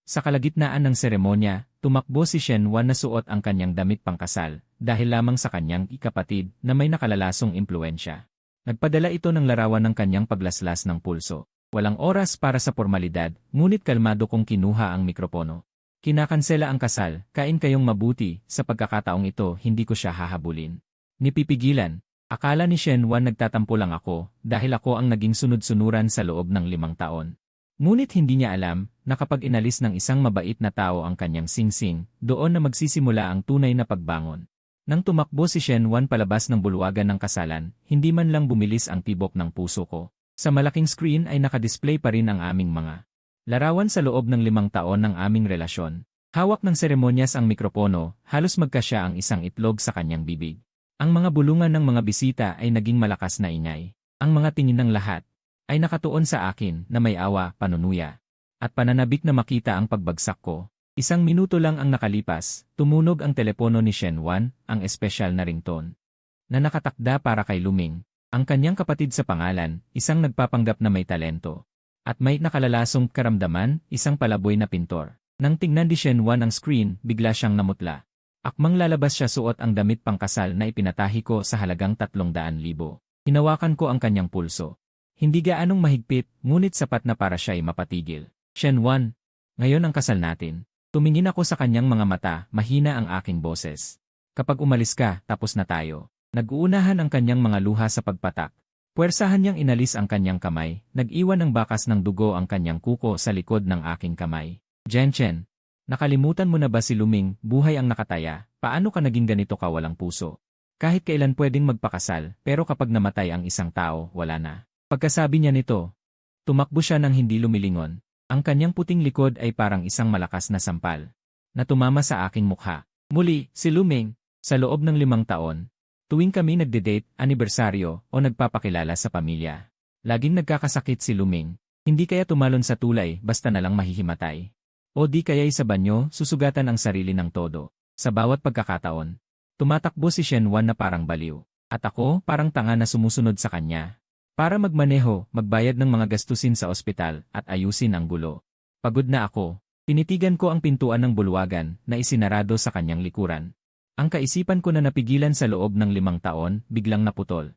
Sa kalagitnaan ng seremonya, tumakbo si Shen Wan na suot ang kanyang damit pangkasal, dahil lamang sa kanyang ikapatid na may nakalalasong impluensya. Nagpadala ito ng larawan ng kanyang paglaslas ng pulso. Walang oras para sa formalidad, ngunit kalmado kong kinuha ang mikropono. Kinakansela ang kasal, kain kayong mabuti, sa pagkakataong ito hindi ko siya hahabulin. Nipipigilan. Akala ni Shen Wan nagtatampo lang ako, dahil ako ang naging sunod-sunuran sa loob ng 5 taon. Ngunit hindi niya alam, na kapag inalis ng isang mabait na tao ang kanyang singsing, doon na magsisimula ang tunay na pagbangon. Nang tumakbo si Shen Wan palabas ng bulwagan ng kasalan, hindi man lang bumilis ang tibok ng puso ko. Sa malaking screen ay nakadisplay pa rin ang aming mga larawan sa loob ng 5 taon ng aming relasyon. Hawak ng seremonyas ang mikropono, halos magkasya ang isang itlog sa kanyang bibig. Ang mga bulungan ng mga bisita ay naging malakas na ingay. Ang mga tingin ng lahat ay nakatuon sa akin na may awa, panunuya, at pananabik na makita ang pagbagsak ko. 1 minuto lang ang nakalipas, tumunog ang telepono ni Shen Wan, ang espesyal na ringtone na nakatakda para kay Luming, ang kanyang kapatid sa pangalan, isang nagpapanggap na may talento. At may nakalalasong karamdaman, isang palaboy na pintor. Nang tingnan ni Shen Wan ang screen, bigla siyang namutla. Akmang lalabas siya suot ang damit pangkasal na ipinatahi ko sa halagang 300,000. Hinawakan ko ang kanyang pulso. Hindi gaanong mahigpit, ngunit sapat na para siya'y mapatigil. Shen Wan, ngayon ang kasal natin. Tumingin ako sa kanyang mga mata, mahina ang aking boses. Kapag umalis ka, tapos na tayo. Nag-uunahan ang kanyang mga luha sa pagpatak. Puwersahan niyang inalis ang kanyang kamay, nag-iwan ng bakas ng dugo ang kanyang kuko sa likod ng aking kamay. Jenchen, nakalimutan mo na ba si Luming, buhay ang nakataya, paano ka naging ganito ka walang puso? Kahit kailan pwedeng magpakasal, pero kapag namatay ang isang tao, wala na. Pagkasabi niya nito, tumakbo siya nang hindi lumilingon. Ang kanyang puting likod ay parang isang malakas na sampal na tumama sa aking mukha. Muli, si Luming, sa loob ng 5 taon, tuwing kami nagde-date, anibersaryo, o nagpapakilala sa pamilya, laging nagkakasakit si Luming. Hindi kaya tumalon sa tulay basta na lang mahihimatay. O di kaya'y sa banyo, susugatan ang sarili ng todo. Sa bawat pagkakataon, tumatakbo si Shen Wan na parang baliw. At ako, parang tanga na sumusunod sa kanya. Para magmaneho, magbayad ng mga gastusin sa ospital, at ayusin ang gulo. Pagod na ako. Tinitigan ko ang pintuan ng bulwagan na isinarado sa kanyang likuran. Ang kaisipan ko na napigilan sa loob ng 5 taon, biglang naputol.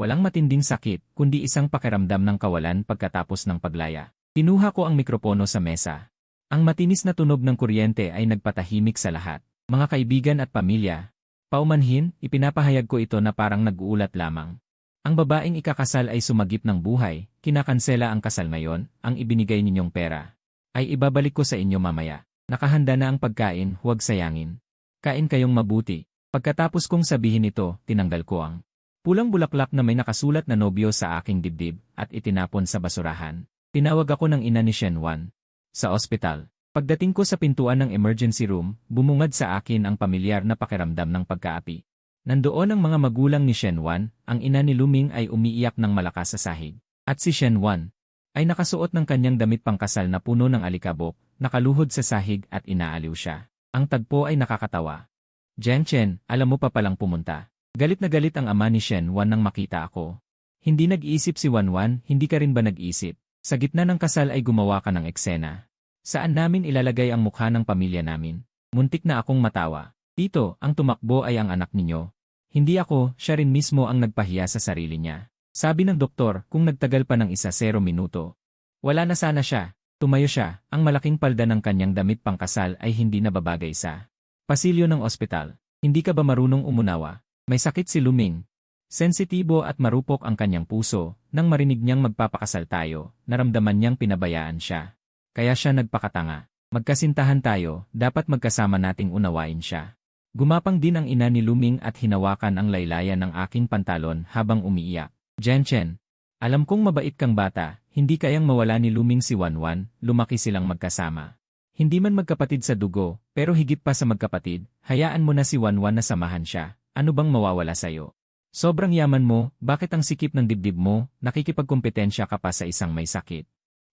Walang matinding sakit, kundi isang pakiramdam ng kawalan pagkatapos ng paglaya. Kinuha ko ang mikropono sa mesa. Ang matinis na tunog ng kuryente ay nagpatahimik sa lahat. Mga kaibigan at pamilya. Paumanhin, ipinapahayag ko ito na parang nag-uulat lamang. Ang babaeng ikakasal ay sumagip ng buhay, kinakansela ang kasal ngayon, ang ibinigay ninyong pera ay ibabalik ko sa inyo mamaya. Nakahanda na ang pagkain, huwag sayangin. Kain kayong mabuti. Pagkatapos kong sabihin ito, tinanggal ko ang pulang bulaklak na may nakasulat na nobyo sa aking dibdib at itinapon sa basurahan. Tinawag ako ng ina ni Shen Wan. Sa ospital. Pagdating ko sa pintuan ng emergency room, bumungad sa akin ang pamilyar na pakiramdam ng pagkaapi. Nandoon ang mga magulang ni Shen Wan, ang ina ni Luming ay umiiyak ng malakas sa sahig. At si Shen Wan ay nakasuot ng kanyang damit pangkasal na puno ng alikabok, nakaluhod sa sahig at inaaliw siya. Ang tagpo ay nakakatawa. Jenchen, alam mo pa palang pumunta. Galit na galit ang ama ni Shen Wan nang makita ako. Hindi nag-iisip si Wan, hindi ka rin ba nag-iisip? Sa gitna ng kasal ay gumawa ka ng eksena. Saan namin ilalagay ang mukha ng pamilya namin? Muntik na akong matawa. Tito, ang tumakbo ay ang anak ninyo. Hindi ako, siya rin mismo ang nagpahiya sa sarili niya. Sabi ng doktor, kung nagtagal pa ng 1 minuto. Wala na sana siya. Tumayo siya, ang malaking palda ng kanyang damit pangkasal ay hindi nababagay sa pasilyo ng ospital. Hindi ka ba marunong umunawa? May sakit si Luming. Sensitibo at marupok ang kanyang puso, nang marinig niyang magpapakasal tayo, naramdaman niyang pinabayaan siya. Kaya siya nagpakatanga. Magkasintahan tayo, dapat magkasama nating unawain siya. Gumapang din ang ina ni Luming at hinawakan ang laylayan ng aking pantalon habang umiiyak. Jenchen, alam kong mabait kang bata, hindi kayang mawala ni Luming si Wan, lumaki silang magkasama. Hindi man magkapatid sa dugo, pero higit pa sa magkapatid, hayaan mo na si Wan na samahan siya. Ano bang mawawala sa'yo? Sobrang yaman mo, bakit ang sikip ng dibdib mo, nakikipagkompetensya ka pa sa isang may sakit?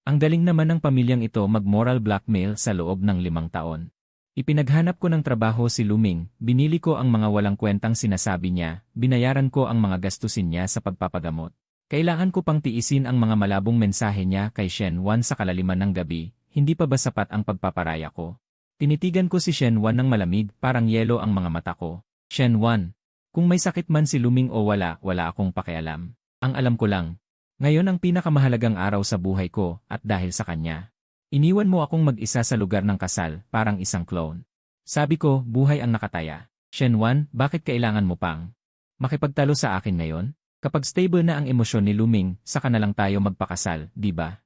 Ang galing naman ng pamilyang ito mag-moral blackmail sa loob ng 5 taon. Ipinaghanap ko ng trabaho si Luming, binili ko ang mga walang kwentang sinasabi niya, binayaran ko ang mga gastusin niya sa pagpapagamot. Kailangan ko pang tiisin ang mga malabong mensahe niya kay Shen Wan sa kalaliman ng gabi, hindi pa ba sapat ang pagpaparaya ko? Tinitigan ko si Shen Wan ng malamig, parang yelo ang mga mata ko. Shen Wan, kung may sakit man si Luming o wala akong pakialam. Ang alam ko lang, ngayon ang pinakamahalagang araw sa buhay ko at dahil sa kanya. Iniwan mo akong mag-isa sa lugar ng kasal, parang isang clone. Sabi ko, buhay ang nakataya. Shen Wan, bakit kailangan mo pang makipagtalo sa akin ngayon? Kapag stable na ang emosyon ni Luming, saka na lang tayo magpakasal, di ba?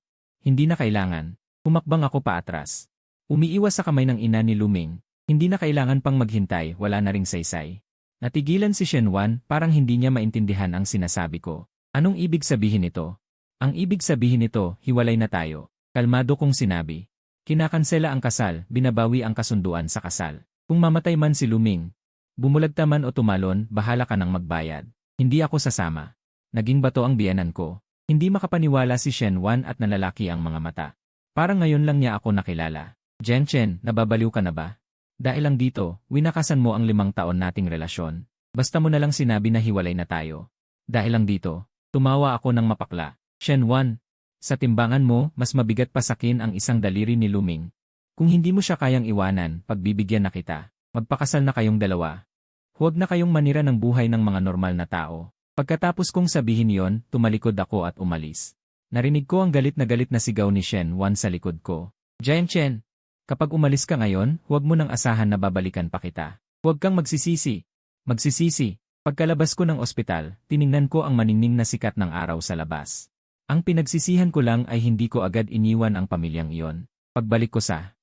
Hindi na kailangan. Humakbang ako paatras. Umiiwas sa kamay ng ina ni Luming. Hindi na kailangan pang maghintay, wala na ring saysay. Natigilan si Shen Wan, parang hindi niya maintindihan ang sinasabi ko. Anong ibig sabihin nito? Ang ibig sabihin nito, hiwalay na tayo. Kalmado kong sinabi. Kinakansela ang kasal, binabawi ang kasunduan sa kasal. Kung mamatay man si Luming, bumulagta man o tumalon, bahala ka nang magbayad. Hindi ako sasama. Naging bato ang biyenan ko. Hindi makapaniwala si Shen Wan at nalalaki ang mga mata. Parang ngayon lang niya ako nakilala. Jen Chen, nababaliw ka na ba? Dahil lang dito, winakasan mo ang 5 taon nating relasyon. Basta mo na lang sinabi na hiwalay na tayo. Dahil lang dito, tumawa ako ng mapakla. Shen Wan, sa timbangan mo, mas mabigat pa sakin ang isang daliri ni Luming. Kung hindi mo siya kayang iwanan, pagbibigyan na kita. Magpakasal na kayong dalawa. Huwag na kayong manira ng buhay ng mga normal na tao. Pagkatapos kong sabihin yon, tumalikod ako at umalis. Narinig ko ang galit na sigaw ni Shen Wan sa likod ko. Jen Chen, kapag umalis ka ngayon, huwag mo nang asahan na babalikan pa kita. Huwag kang magsisisi. Magsisisi. Pagkalabas ko ng ospital, tiningnan ko ang maningning na sikat ng araw sa labas. Ang pinagsisihan ko lang ay hindi ko agad iniwan ang pamilyang iyon. Pagbalik ko sa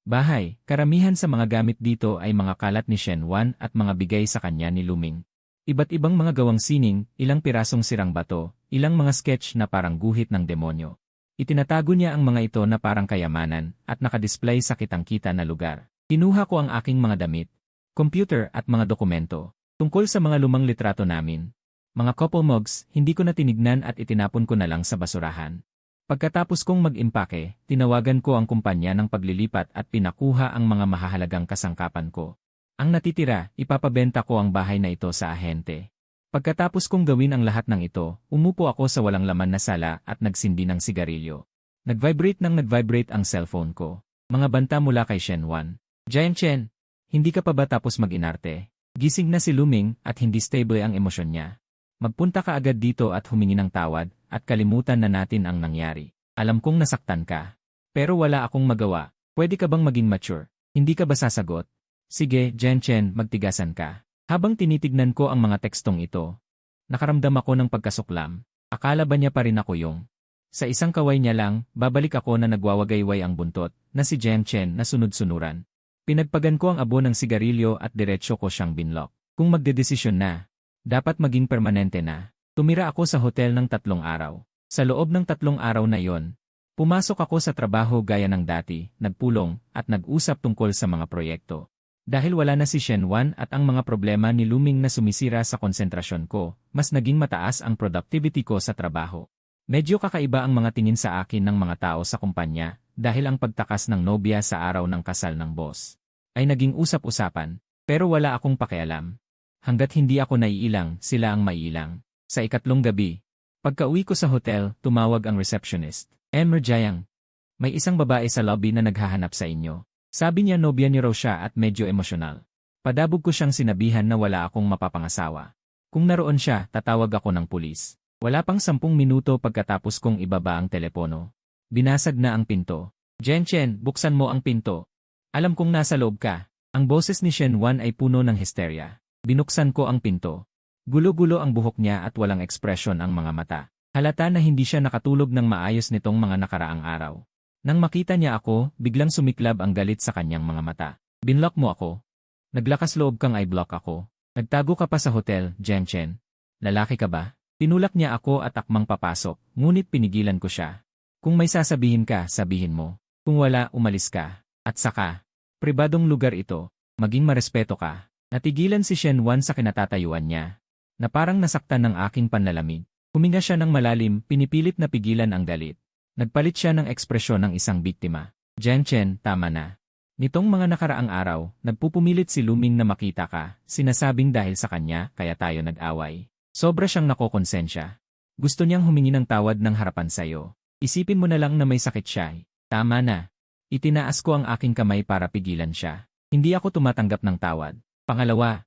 bahay, karamihan sa mga gamit dito ay mga kalat ni Shen Wan at mga bigay sa kanya ni Luming. Iba't ibang mga gawang sining, ilang pirasong sirang bato, ilang mga sketch na parang guhit ng demonyo. Itinatago niya ang mga ito na parang kayamanan at nakadisplay sa kitang-kita na lugar. Kinuha ko ang aking mga damit, computer at mga dokumento tungkol sa mga lumang litrato namin. Mga couple mugs, hindi ko na tinignan at itinapon ko na lang sa basurahan. Pagkatapos kong mag-impake, tinawagan ko ang kumpanya ng paglilipat at pinakuha ang mga mahahalagang kasangkapan ko. Ang natitira, ipapabenta ko ang bahay na ito sa ahente. Pagkatapos kong gawin ang lahat ng ito, umupo ako sa walang laman na sala at nagsindi ng sigarilyo. Nag-vibrate ang cellphone ko. Mga banta mula kay Shen Wan. Jen Chen, hindi ka pa ba tapos mag-inarte? Gising na si Luming at hindi stable ang emosyon niya. Magpunta ka agad dito at humingi ng tawad at kalimutan na natin ang nangyari. Alam kong nasaktan ka. Pero wala akong magawa. Pwede ka bang maging mature? Hindi ka ba sasagot? Sige, Jen Chen, magtigasan ka. Habang tinitignan ko ang mga tekstong ito, nakaramdam ako ng pagkasuklam. Akala ba niya pa rin ako yung? Sa isang kaway niya lang, babalik ako na nagwawagayway ang buntot, na si Jen Chen na sunod-sunuran. Pinagpagan ko ang abo ng sigarilyo at diretsyo ko siyang binlock. Kung magdedesisyon na, dapat maging permanente na. Tumira ako sa hotel ng 3 araw. Sa loob ng 3 araw na iyon, pumasok ako sa trabaho gaya ng dati, nagpulong, at nag-usap tungkol sa mga proyekto. Dahil wala na si Shen Wan at ang mga problema ni Luming na sumisira sa konsentrasyon ko, mas naging mataas ang productivity ko sa trabaho. Medyo kakaiba ang mga tingin sa akin ng mga tao sa kumpanya, dahil ang pagtakas ng nobya sa araw ng kasal ng boss ay naging usap-usapan, pero wala akong pakialam. Hanggat hindi ako naiilang, sila ang maiilang. Sa ikatlong gabi, pagka-uwi ko sa hotel, tumawag ang receptionist. Emmer Jayang, may isang babae sa lobby na naghahanap sa inyo. Sabi niya nobya ni raw siya at medyo emosyonal. Padabog ko siyang sinabihan na wala akong mapapangasawa. Kung naroon siya, tatawag ako ng pulis. Wala pang 10 minuto pagkatapos kong ibaba ang telepono. Binasag na ang pinto. Jen Chen, buksan mo ang pinto. Alam kong nasa loob ka. Ang boses ni Shen Wan ay puno ng hysteria. Binuksan ko ang pinto. Gulo-gulo ang buhok niya at walang ekspresyon ang mga mata. Halata na hindi siya nakatulog ng maayos nitong mga nakaraang araw. Nang makita niya ako, biglang sumiklab ang galit sa kanyang mga mata. Binlock mo ako. Naglakas loob kang i-block ako. Nagtago ka pa sa hotel, Jen Chen. Lalaki ka ba? Tinulak niya ako at akmang papasok, ngunit pinigilan ko siya. Kung may sasabihin ka, sabihin mo. Kung wala, umalis ka. At saka, pribadong lugar ito, maging marespeto ka. Natigilan si Shen Wan sa kinatatayuan niya, na parang nasaktan ng aking panlalamig. Huminga siya ng malalim, pinipilit na pigilan ang galit. Nagpalit siya ng ekspresyon ng isang biktima. Jen Chen, tama na. Nitong mga nakaraang araw, nagpupumilit si Luming na makita ka, sinasabing dahil sa kanya, kaya tayo nag-away. Sobra siyang nakokonsensya. Gusto niyang humingi ng tawad ng harapan sa'yo. Isipin mo na lang na may sakit siya. Tama na. Itinaas ko ang aking kamay para pigilan siya. Hindi ako tumatanggap ng tawad. Pangalawa,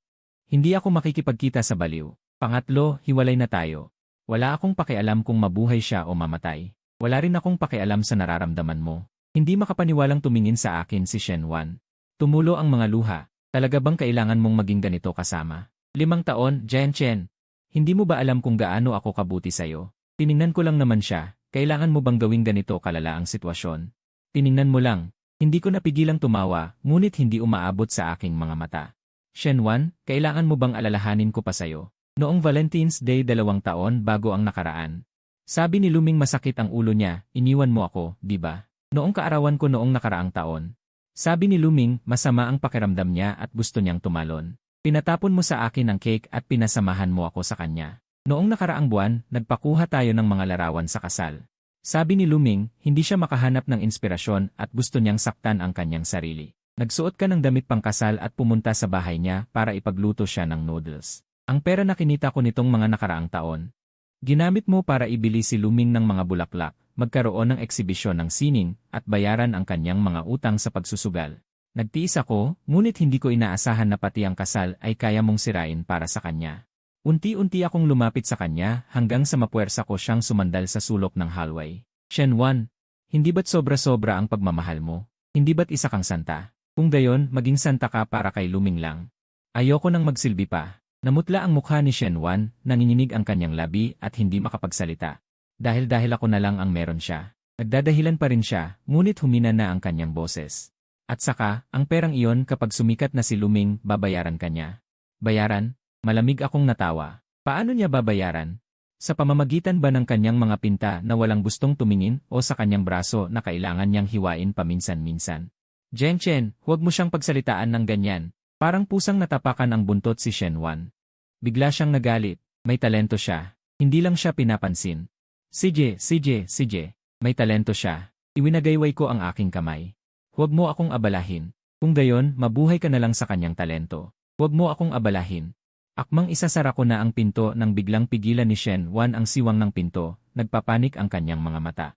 hindi ako makikipagkita sa baliw. Pangatlo, hiwalay na tayo. Wala akong pakialam kung mabuhay siya o mamatay. Wala rin akong pakialam sa nararamdaman mo. Hindi makapaniwalang tumingin sa akin si Shen Wan. Tumulo ang mga luha. Talaga bang kailangan mong maging ganito kasama? 5 taon, Jian Chen. Hindi mo ba alam kung gaano ako kabuti sa'yo? Tiningnan ko lang naman siya. Kailangan mo bang gawing ganito kalala ang sitwasyon? Tiningnan mo lang. Hindi ko napigilang tumawa, ngunit hindi umaabot sa aking mga mata. Shen Wan, kailangan mo bang alalahanin ko pa sa'yo? Noong Valentine's Day 2 taon bago ang nakaraan. Sabi ni Luming masakit ang ulo niya, iniwan mo ako, di ba? Noong kaarawan ko noong nakaraang taon. Sabi ni Luming, masama ang pakiramdam niya at gusto niyang tumalon. Pinatapon mo sa akin ang cake at pinasamahan mo ako sa kanya. Noong nakaraang buwan, nagpakuha tayo ng mga larawan sa kasal. Sabi ni Luming, hindi siya makahanap ng inspirasyon at gusto niyang saktan ang kanyang sarili. Nagsuot ka ng damit pangkasal at pumunta sa bahay niya para ipagluto siya ng noodles. Ang pera na kinita ko nitong mga nakaraang taon. Ginamit mo para ibili si Luming ng mga bulaklak, magkaroon ng eksibisyon ng sining, at bayaran ang kanyang mga utang sa pagsusugal. Nagtiis ako, ngunit hindi ko inaasahan na pati ang kasal ay kaya mong sirain para sa kanya. Unti-unti akong lumapit sa kanya hanggang sa mapuwersa ko siyang sumandal sa sulok ng hallway. Shen Wan, hindi ba't sobra-sobra ang pagmamahal mo? Hindi ba't isa kang santa? Kung gayon, maging santa ka para kay Luming lang. Ayoko nang magsilbi pa. Namutla ang mukha ni Shen Wan, nanginginig ang kanyang labi at hindi makapagsalita. Dahil ako na lang ang meron siya. Nagdadahilan pa rin siya, ngunit humina na ang kanyang boses. At saka, ang perang iyon kapag sumikat na si Luming, babayaran kanya. Bayaran? Malamig akong natawa. Paano niya babayaran? Sa pamamagitan ba ng kanyang mga pinta na walang gustong tumingin o sa kanyang braso na kailangan niyang hiwain paminsan-minsan? Jian Chen, huwag mo siyang pagsalitaan ng ganyan. Parang pusang natapakan ang buntot si Shen Wan. Bigla siyang nagalit. May talento siya. Hindi lang siya pinapansin. CJ, may talento siya. Iwinagayway ko ang aking kamay. Huwag mo akong abalahin. Kung gayon, mabuhay ka na lang sa kanyang talento. Huwag mo akong abalahin. Akmang isasara ko na ang pinto nang biglang pigilan ni Shen Wan ang siwang ng pinto, nagpapanik ang kanyang mga mata.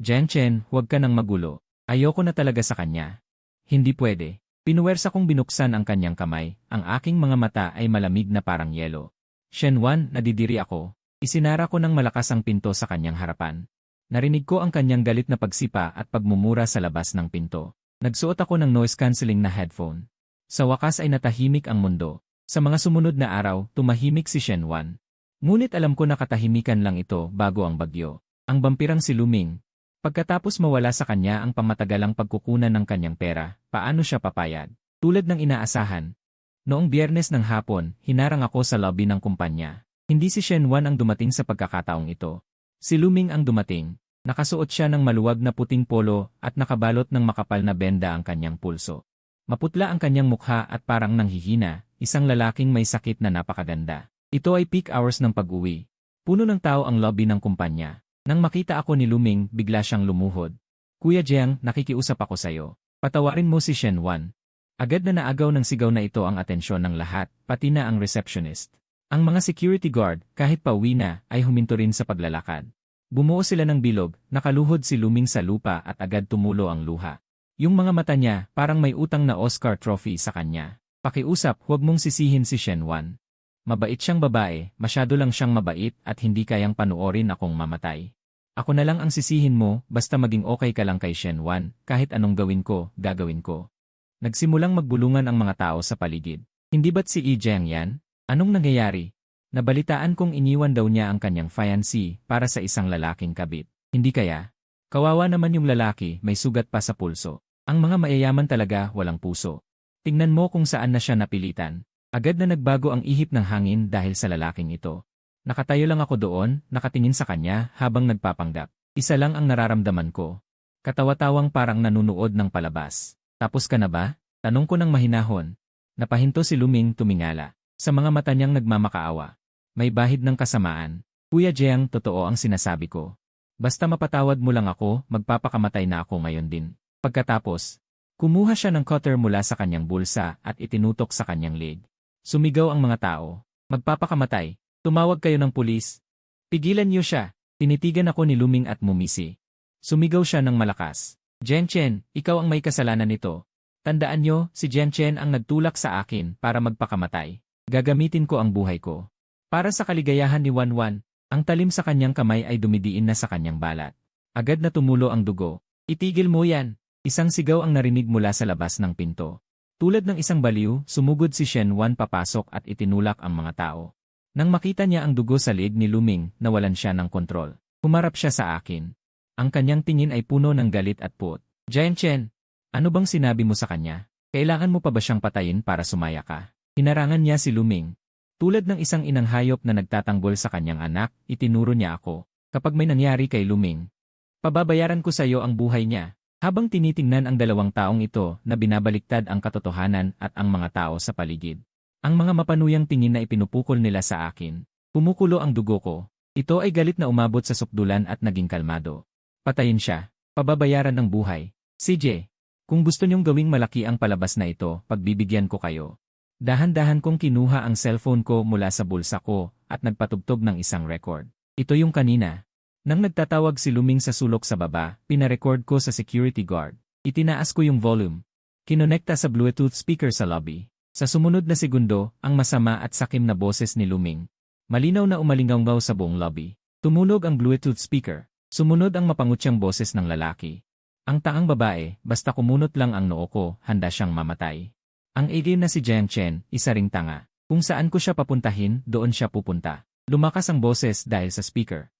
Jian Chen, huwag ka nang magulo. Ayoko na talaga sa kanya. Hindi pwede. Pinuwersa kong binuksan ang kanyang kamay, ang aking mga mata ay malamig na parang yelo. Shen Wan, nadidiri ako. Isinara ko ng malakas ang pinto sa kanyang harapan. Narinig ko ang kanyang galit na pagsipa at pagmumura sa labas ng pinto. Nagsuot ako ng noise-canceling na headphone. Sa wakas ay natahimik ang mundo. Sa mga sumunod na araw, tumahimik si Shen Wan. Ngunit alam ko na katahimikan lang ito bago ang bagyo. Ang vampirang si Luming. Pagkatapos mawala sa kanya ang pamatagalang pagkukunan ng kanyang pera, paano siya papayag? Tulad ng inaasahan. Noong Biyernes ng hapon, hinarang ako sa lobby ng kumpanya. Hindi si Shen Wan ang dumating sa pagkakataong ito. Si Luming ang dumating. Nakasuot siya ng maluwag na puting polo at nakabalot ng makapal na benda ang kanyang pulso. Maputla ang kanyang mukha at parang nanghihina, isang lalaking may sakit na napakaganda. Ito ay peak hours ng pag-uwi. Puno ng tao ang lobby ng kumpanya. Nang makita ako ni Luming, bigla siyang lumuhod. Kuya Jiang, nakikiusap ako sa'yo. Patawarin mo si Shen Wan. Agad na naagaw ng sigaw na ito ang atensyon ng lahat, pati na ang receptionist. Ang mga security guard, kahit pauwi na, ay huminto rin sa paglalakad. Bumuo sila ng bilog, nakaluhod si Luming sa lupa at agad tumulo ang luha. Yung mga mata niya, parang may utang na Oscar trophy sa kanya. Pakiusap, huwag mong sisihin si Shen Wan. Mabait siyang babae, masyado lang siyang mabait at hindi kayang panuorin akong mamatay. Ako na lang ang sisihin mo, basta maging okay ka lang kay Shen Wan, kahit anong gawin ko, gagawin ko. Nagsimulang magbulungan ang mga tao sa paligid. Hindi ba't si Yi Jiang yan? Anong nangyayari? Nabalitaan kong iniwan daw niya ang kanyang fiancé para sa isang lalaking kabit. Hindi kaya? Kawawa naman yung lalaki, may sugat pa sa pulso. Ang mga mayayaman talaga walang puso. Tingnan mo kung saan na siya napilitan. Agad na nagbago ang ihip ng hangin dahil sa lalaking ito. Nakatayo lang ako doon, nakatingin sa kanya habang nagpapanggap. Isa lang ang nararamdaman ko. Katawa-tawang parang nanunood ng palabas. Tapos ka na ba? Tanong ko ng mahinahon. Napahinto si Luming tumingala. Sa mga mata niyang nagmamakaawa. May bahid ng kasamaan. Kuya Jiang, totoo ang sinasabi ko. Basta mapatawad mo lang ako, magpapakamatay na ako ngayon din. Pagkatapos, Kumuha siya ng cutter mula sa kanyang bulsa at itinutok sa kanyang leg. Sumigaw ang mga tao. Magpapakamatay. Tumawag kayo ng pulis. Pigilan niyo siya. Tinitigan ako ni Luming at Mumisi. Sumigaw siya ng malakas. Jian Chen, ikaw ang may kasalanan nito. Tandaan niyo, si Jian Chen ang nagtulak sa akin para magpakamatay. Gagamitin ko ang buhay ko. Para sa kaligayahan ni Wanwan, ang talim sa kanyang kamay ay dumidiin na sa kanyang balat. Agad na tumulo ang dugo. Itigil mo yan. Isang sigaw ang narinig mula sa labas ng pinto. Tulad ng isang baliw, sumugod si Shen Wan papasok at itinulak ang mga tao. Nang makita niya ang dugo sa leeg ni Luming, nawalan siya ng kontrol. Humarap siya sa akin. Ang kanyang tingin ay puno ng galit at puot. Jian Chen, ano bang sinabi mo sa kanya? Kailangan mo pa ba siyang patayin para sumaya ka? Hinarangan niya si Luming. Tulad ng isang inang hayop na nagtatanggol sa kanyang anak, itinuro niya ako. Kapag may nangyari kay Luming, pababayaran ko sa iyo ang buhay niya. Habang tinitingnan ang dalawang taong ito na binabaliktad ang katotohanan at ang mga tao sa paligid. Ang mga mapanuyang tingin na ipinupukol nila sa akin. Kumukulo ang dugo ko. Ito ay galit na umabot sa sukdulan at naging kalmado. Patayin siya. Pababayaran ng buhay. CJ, kung gusto niyong gawing malaki ang palabas na ito, pagbibigyan ko kayo. Dahan-dahan kong kinuha ang cellphone ko mula sa bulsa ko at nagpatugtog ng isang record. Ito yung kanina. Nang nagtatawag si Luming sa sulok sa baba, pinarecord ko sa security guard. Itinaas ko yung volume. Kinonekta sa Bluetooth speaker sa lobby. Sa sumunod na segundo, ang masama at sakim na boses ni Luming. Malinaw na umalingaw sa buong lobby. Tumunog ang Bluetooth speaker. Sumunod ang mapangutyang boses ng lalaki. Ang taang babae, basta kumunot lang ang noo ko, handa siyang mamatay. Ang alien na si Jian Chen, isa ring tanga. Kung saan ko siya papuntahin, doon siya pupunta. Lumakas ang boses dahil sa speaker.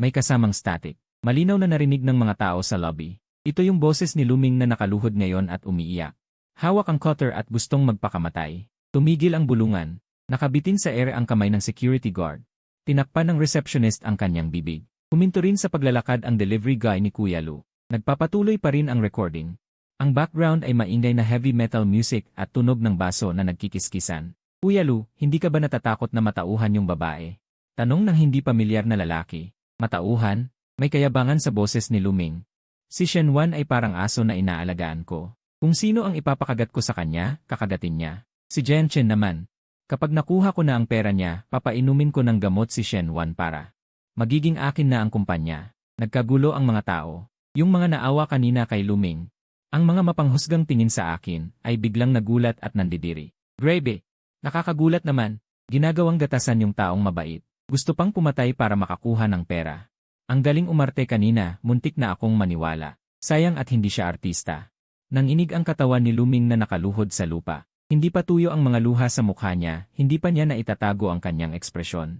May kasamang static. Malinaw na narinig ng mga tao sa lobby. Ito yung boses ni Luming na nakaluhod ngayon at umiiyak. Hawak ang cutter at gustong magpakamatay. Tumigil ang bulungan. Nakabitin sa ere ang kamay ng security guard. Tinakpan ng receptionist ang kanyang bibig. Huminto rin sa paglalakad ang delivery guy ni Kuya Lu. Nagpapatuloy pa rin ang recording. Ang background ay maingay na heavy metal music at tunog ng baso na nagkikiskisan. Kuya Lu, hindi ka ba natatakot na matauhan yung babae? Tanong ng hindi pamilyar na lalaki. Matauhan, may kayabangan sa boses ni Luming. Si Shen Wan ay parang aso na inaalagaan ko. Kung sino ang ipapakagat ko sa kanya, kakagatin niya. Si Jian Chen naman. Kapag nakuha ko na ang pera niya, papainumin ko ng gamot si Shen Wan para magiging akin na ang kumpanya. Nagkagulo ang mga tao. Yung mga naawa kanina kay Luming. Ang mga mapanghusgang tingin sa akin ay biglang nagulat at nandidiri. Grabe! Nakakagulat naman. Ginagawang gatasan yung taong mabait. Gusto pang pumatay para makakuha ng pera. Ang galing umarte kanina, muntik na akong maniwala. Sayang at hindi siya artista. Nanginig ang katawan ni Luming na nakaluhod sa lupa. Hindi pa tuyo ang mga luha sa mukha niya, hindi pa niya naitatago ang kanyang ekspresyon.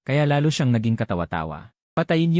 Kaya lalo siyang naging katawa-tawa. Patayin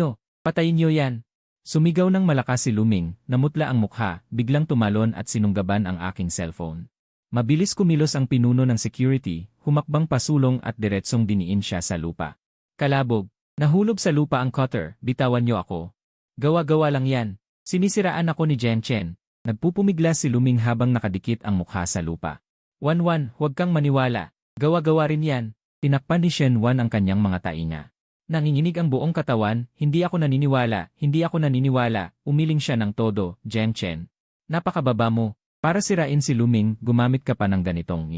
niyo yan. Sumigaw ng malakas si Luming, namutla ang mukha, biglang tumalon at sinunggaban ang aking cellphone. Mabilis kumilos ang pinuno ng security, humakbang pasulong at diretsong diniin siya sa lupa. Kalabog. Nahulog sa lupa ang cutter, bitawan niyo ako. Gawa-gawa lang yan. Sinisiraan ako ni Jian Chen. Nagpupumigla si Luming habang nakadikit ang mukha sa lupa. Wanwan, huwag kang maniwala. Gawa-gawa rin yan. Tinakpan ni Shen Wan ang kanyang mga tainga. Nanginginig ang buong katawan, hindi ako naniniwala, umiling siya ng todo, Jian Chen. Napakababa mo. Para sirain si Luming, gumamit ka pa ng ganitong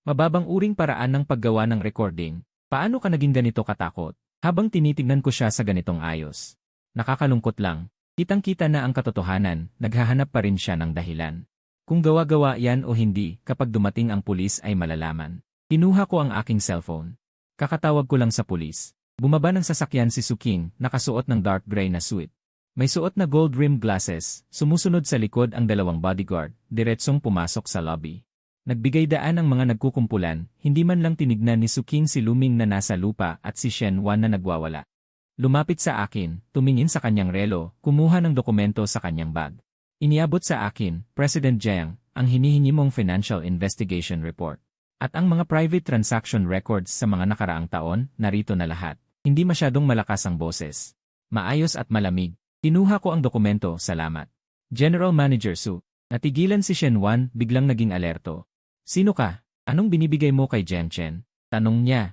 mababang uring paraan ng paggawa ng recording. Paano ka naging ganito katakot? Habang tinitingnan ko siya sa ganitong ayos. Nakakalungkot lang. Kitang-kita na ang katotohanan, naghahanap pa rin siya ng dahilan. Kung gawa-gawa yan o hindi, kapag dumating ang pulis ay malalaman. Kinuha ko ang aking cellphone. Kakatawag ko lang sa pulis. Bumaba ng sasakyan si Suking, nakasuot ng dark gray na suit. May suot na gold-rimmed glasses, sumusunod sa likod ang dalawang bodyguard, diretsong pumasok sa lobby. Nagbigay daan ang mga nagkukumpulan, hindi man lang tinignan ni Suking si Luming na nasa lupa at si Shen Wan na nagwawala. Lumapit sa akin, tumingin sa kanyang relo, kumuha ng dokumento sa kanyang bag. Iniabot sa akin, President Jiang, ang hinihingi mong Financial Investigation Report. At ang mga private transaction records sa mga nakaraang taon, narito na lahat. Hindi masyadong malakas ang boses. Maayos at malamig. Kinuha ko ang dokumento, salamat. General Manager Su. Natigilan si Shen Wan, biglang naging alerto. Sino ka? Anong binibigay mo kay Jian Chen? Tanong niya.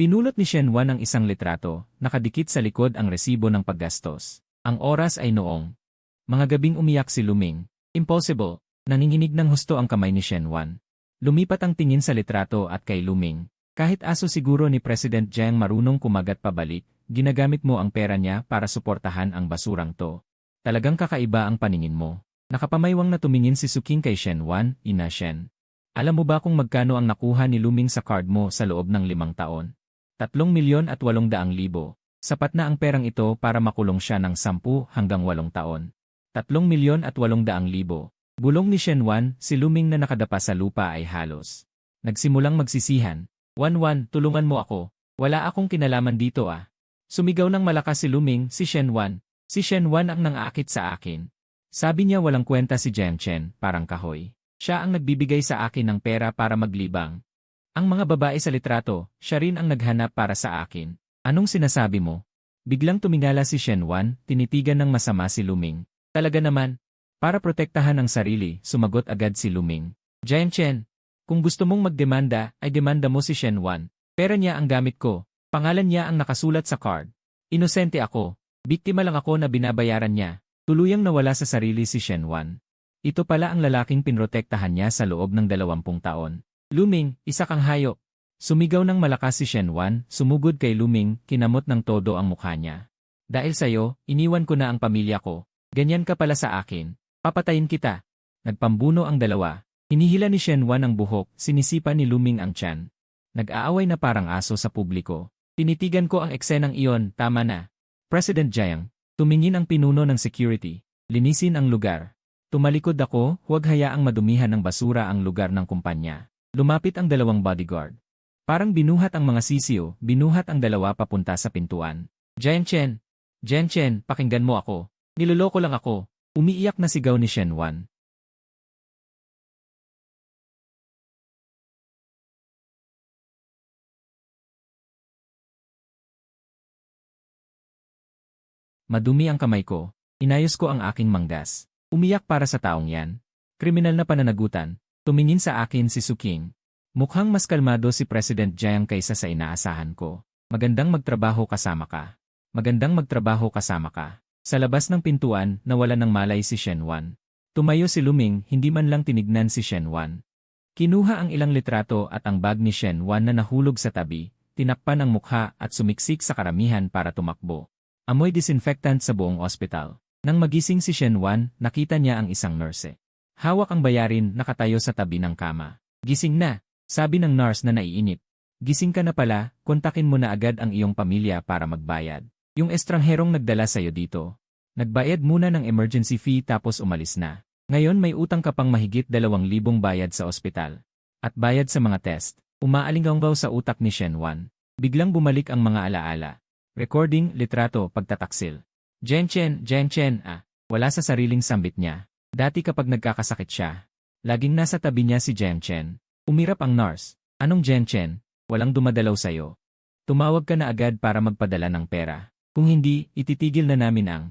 Pinulot ni Shen Wan ang isang litrato, nakadikit sa likod ang resibo ng paggastos. Ang oras ay noong. Mga gabing umiyak si Luming. Impossible. Nanginginig ng husto ang kamay ni Shen Wan. Lumipat ang tingin sa litrato at kay Luming. Kahit aso siguro ni President Jiang marunong kumagat pabalik, ginagamit mo ang pera niya para suportahan ang basurang to. Talagang kakaiba ang paningin mo. Nakapamaywang na tumingin si Suking kay Shen Wan, Ina Shen. Alam mo ba kung magkano ang nakuha ni Luming sa card mo sa loob ng 5 taon? 3,800,000. Sapat na ang perang ito para makulong siya ng 10 hanggang 8 taon. 3,800,000. Bulong ni Shen Wan, si Luming na nakadapa sa lupa ay halos. Nagsimulang magsisihan. Wan, tulungan mo ako. Wala akong kinalaman dito ah. Sumigaw ng malakas si Luming, si Shen Wan. Si Shen Wan ang nang-aakit sa akin. Sabi niya walang kwenta si Jiang Chen, parang kahoy. Siya ang nagbibigay sa akin ng pera para maglibang. Ang mga babae sa litrato, siya rin ang naghanap para sa akin. Anong sinasabi mo? Biglang tumingala si Shen Wan, tinitigan ng masama si Luming. Talaga naman. Para protektahan ang sarili, sumagot agad si Luming. Jiang Chen, kung gusto mong magdemanda, ay demanda mo si Shen Wan. Pera niya ang gamit ko. Pangalan niya ang nakasulat sa card. Inosente ako. Biktima lang ako na binabayaran niya. Tuluyang nawala sa sarili si Shen Wan. Ito pala ang lalaking pinrotektahan niya sa loob ng 20 taon. Luming, isa kang hayop. Sumigaw ng malakas si Shen Wan, sumugod kay Luming, kinamot ng todo ang mukha niya. Dahil sa'yo, iniwan ko na ang pamilya ko. Ganyan ka pala sa akin. Papatayin kita. Nagpambuno ang dalawa. Hinihila ni Shen Wan ang buhok, sinisipa ni Luming ang tiyan. Nag-aaway na parang aso sa publiko. Tinitigan ko ang eksenang iyon, tama na. President Jiang, tumingin ang pinuno ng security. Linisin ang lugar. Tumalikod ako, huwag hayaang madumihan ng basura ang lugar ng kumpanya. Lumapit ang 2 bodyguard. Parang binuhat ang mga sisiyo, binuhat ang 2 papunta sa pintuan. Jiang Chen, pakinggan mo ako. Niloloko lang ako. Umiiyak na sigaw ni Shen Wan. Madumi ang kamay ko. Inayos ko ang aking manggas. Umiyak para sa taong yan. Kriminal na pananagutan. Tumingin sa akin si Suking. Mukhang mas kalmado si President Jiang kaysa sa inaasahan ko. Magandang magtrabaho kasama ka. Sa labas ng pintuan, nawala ng malay si Shen Wan. Tumayo si Luming, hindi man lang tinignan si Shen Wan. Kinuha ang ilang litrato at ang bag ni Shen Wan na nahulog sa tabi, tinakpan ang mukha at sumiksik sa karamihan para tumakbo. Amoy disinfectant sa buong ospital. Nang magising si Shen Wan, nakita niya ang isang nurse. Hawak ang bayarin, nakatayo sa tabi ng kama. Gising na, sabi ng nurse na naiinip. Gising ka na pala, kontakin mo na agad ang iyong pamilya para magbayad. Yung estrangherong nagdala sa'yo dito. Nagbayad muna ng emergency fee tapos umalis na. Ngayon may utang ka pang mahigit 2,000 bayad sa ospital. At bayad sa mga test. Umaalinggaw sa utak ni Shen Wan. Biglang bumalik ang mga alaala. Recording, litrato, pagtataksil. Jiang Chen, wala sa sariling sambit niya. Dati kapag nagkakasakit siya, laging nasa tabi niya si Jiang Chen. Umirap ang nurse. Anong Jiang Chen? Walang dumadalaw sa'yo. Tumawag ka na agad para magpadala ng pera. Kung hindi, ititigil na namin ang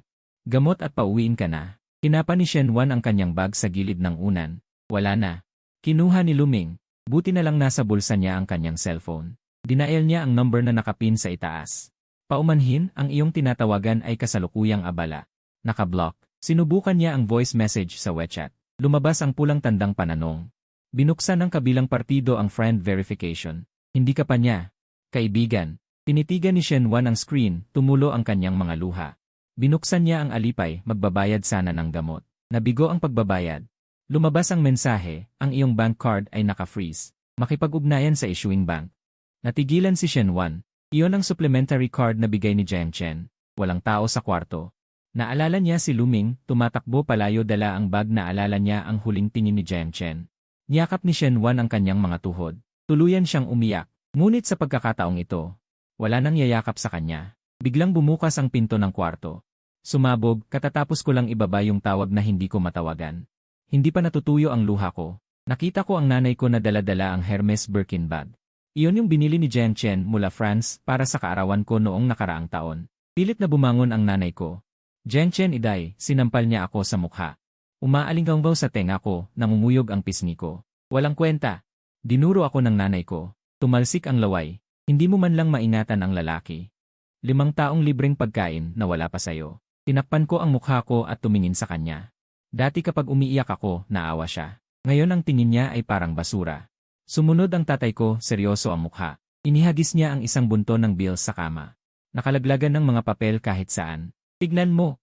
gamot at pauwiin ka na. Kinapa ni Shen Wan ang kanyang bag sa gilid ng unan. Wala na. Kinuha ni Luming. Buti na lang nasa bulsa niya ang kanyang cellphone. Dinael niya ang number na nakapin sa itaas. Paumanhin, ang iyong tinatawagan ay kasalukuyang abala. Nakablock. Sinubukan niya ang voice message sa WeChat. Lumabas ang pulang tandang pananong. Binuksan ng kabilang partido ang friend verification. Hindi ka pa niya. Kaibigan. Tinitigan ni Shen Wan ang screen, tumulo ang kanyang mga luha. Binuksan niya ang alipay, magbabayad sana ng gamot. Nabigo ang pagbabayad. Lumabas ang mensahe, ang iyong bank card ay naka-freeze. Makipag-ugnayan sa issuing bank. Natigilan si Shen Wan. Iyon ang supplementary card na bigay ni Jiang Chen. Walang tao sa kwarto. Naalala niya si Luming, tumatakbo palayo dala ang bag, naalala niya ang huling tingin ni Jiang Chen. Niyakap ni Shen Wan ang kanyang mga tuhod. Tuluyan siyang umiyak. Ngunit sa pagkakataong ito, wala nang yayakap sa kanya. Biglang bumukas ang pinto ng kwarto. Sumabog, katatapos ko lang ibaba yung tawag na hindi ko matawagan. Hindi pa natutuyo ang luha ko. Nakita ko ang nanay ko na dala-dala ang Hermes Birkin bag. Iyon yung binili ni Jiang Chen mula France para sa kaarawan ko noong nakaraang taon. Pilit na bumangon ang nanay ko. Jiang Chen iday, sinampal niya ako sa mukha. Umaalinggaw sa tenga ko, nangunguyog ang pisngi ko. Walang kwenta. Dinuro ako ng nanay ko. Tumalsik ang laway. Hindi mo man lang maingatan ang lalaki. 5 taong libreng pagkain na wala pa sayo. Tinakpan ko ang mukha ko at tumingin sa kanya. Dati kapag umiiyak ako, naawa siya. Ngayon ang tingin niya ay parang basura. Sumunod ang tatay ko, seryoso ang mukha. Inihagis niya ang isang bunton ng bills sa kama. Nakalaglagan ng mga papel kahit saan. Tignan mo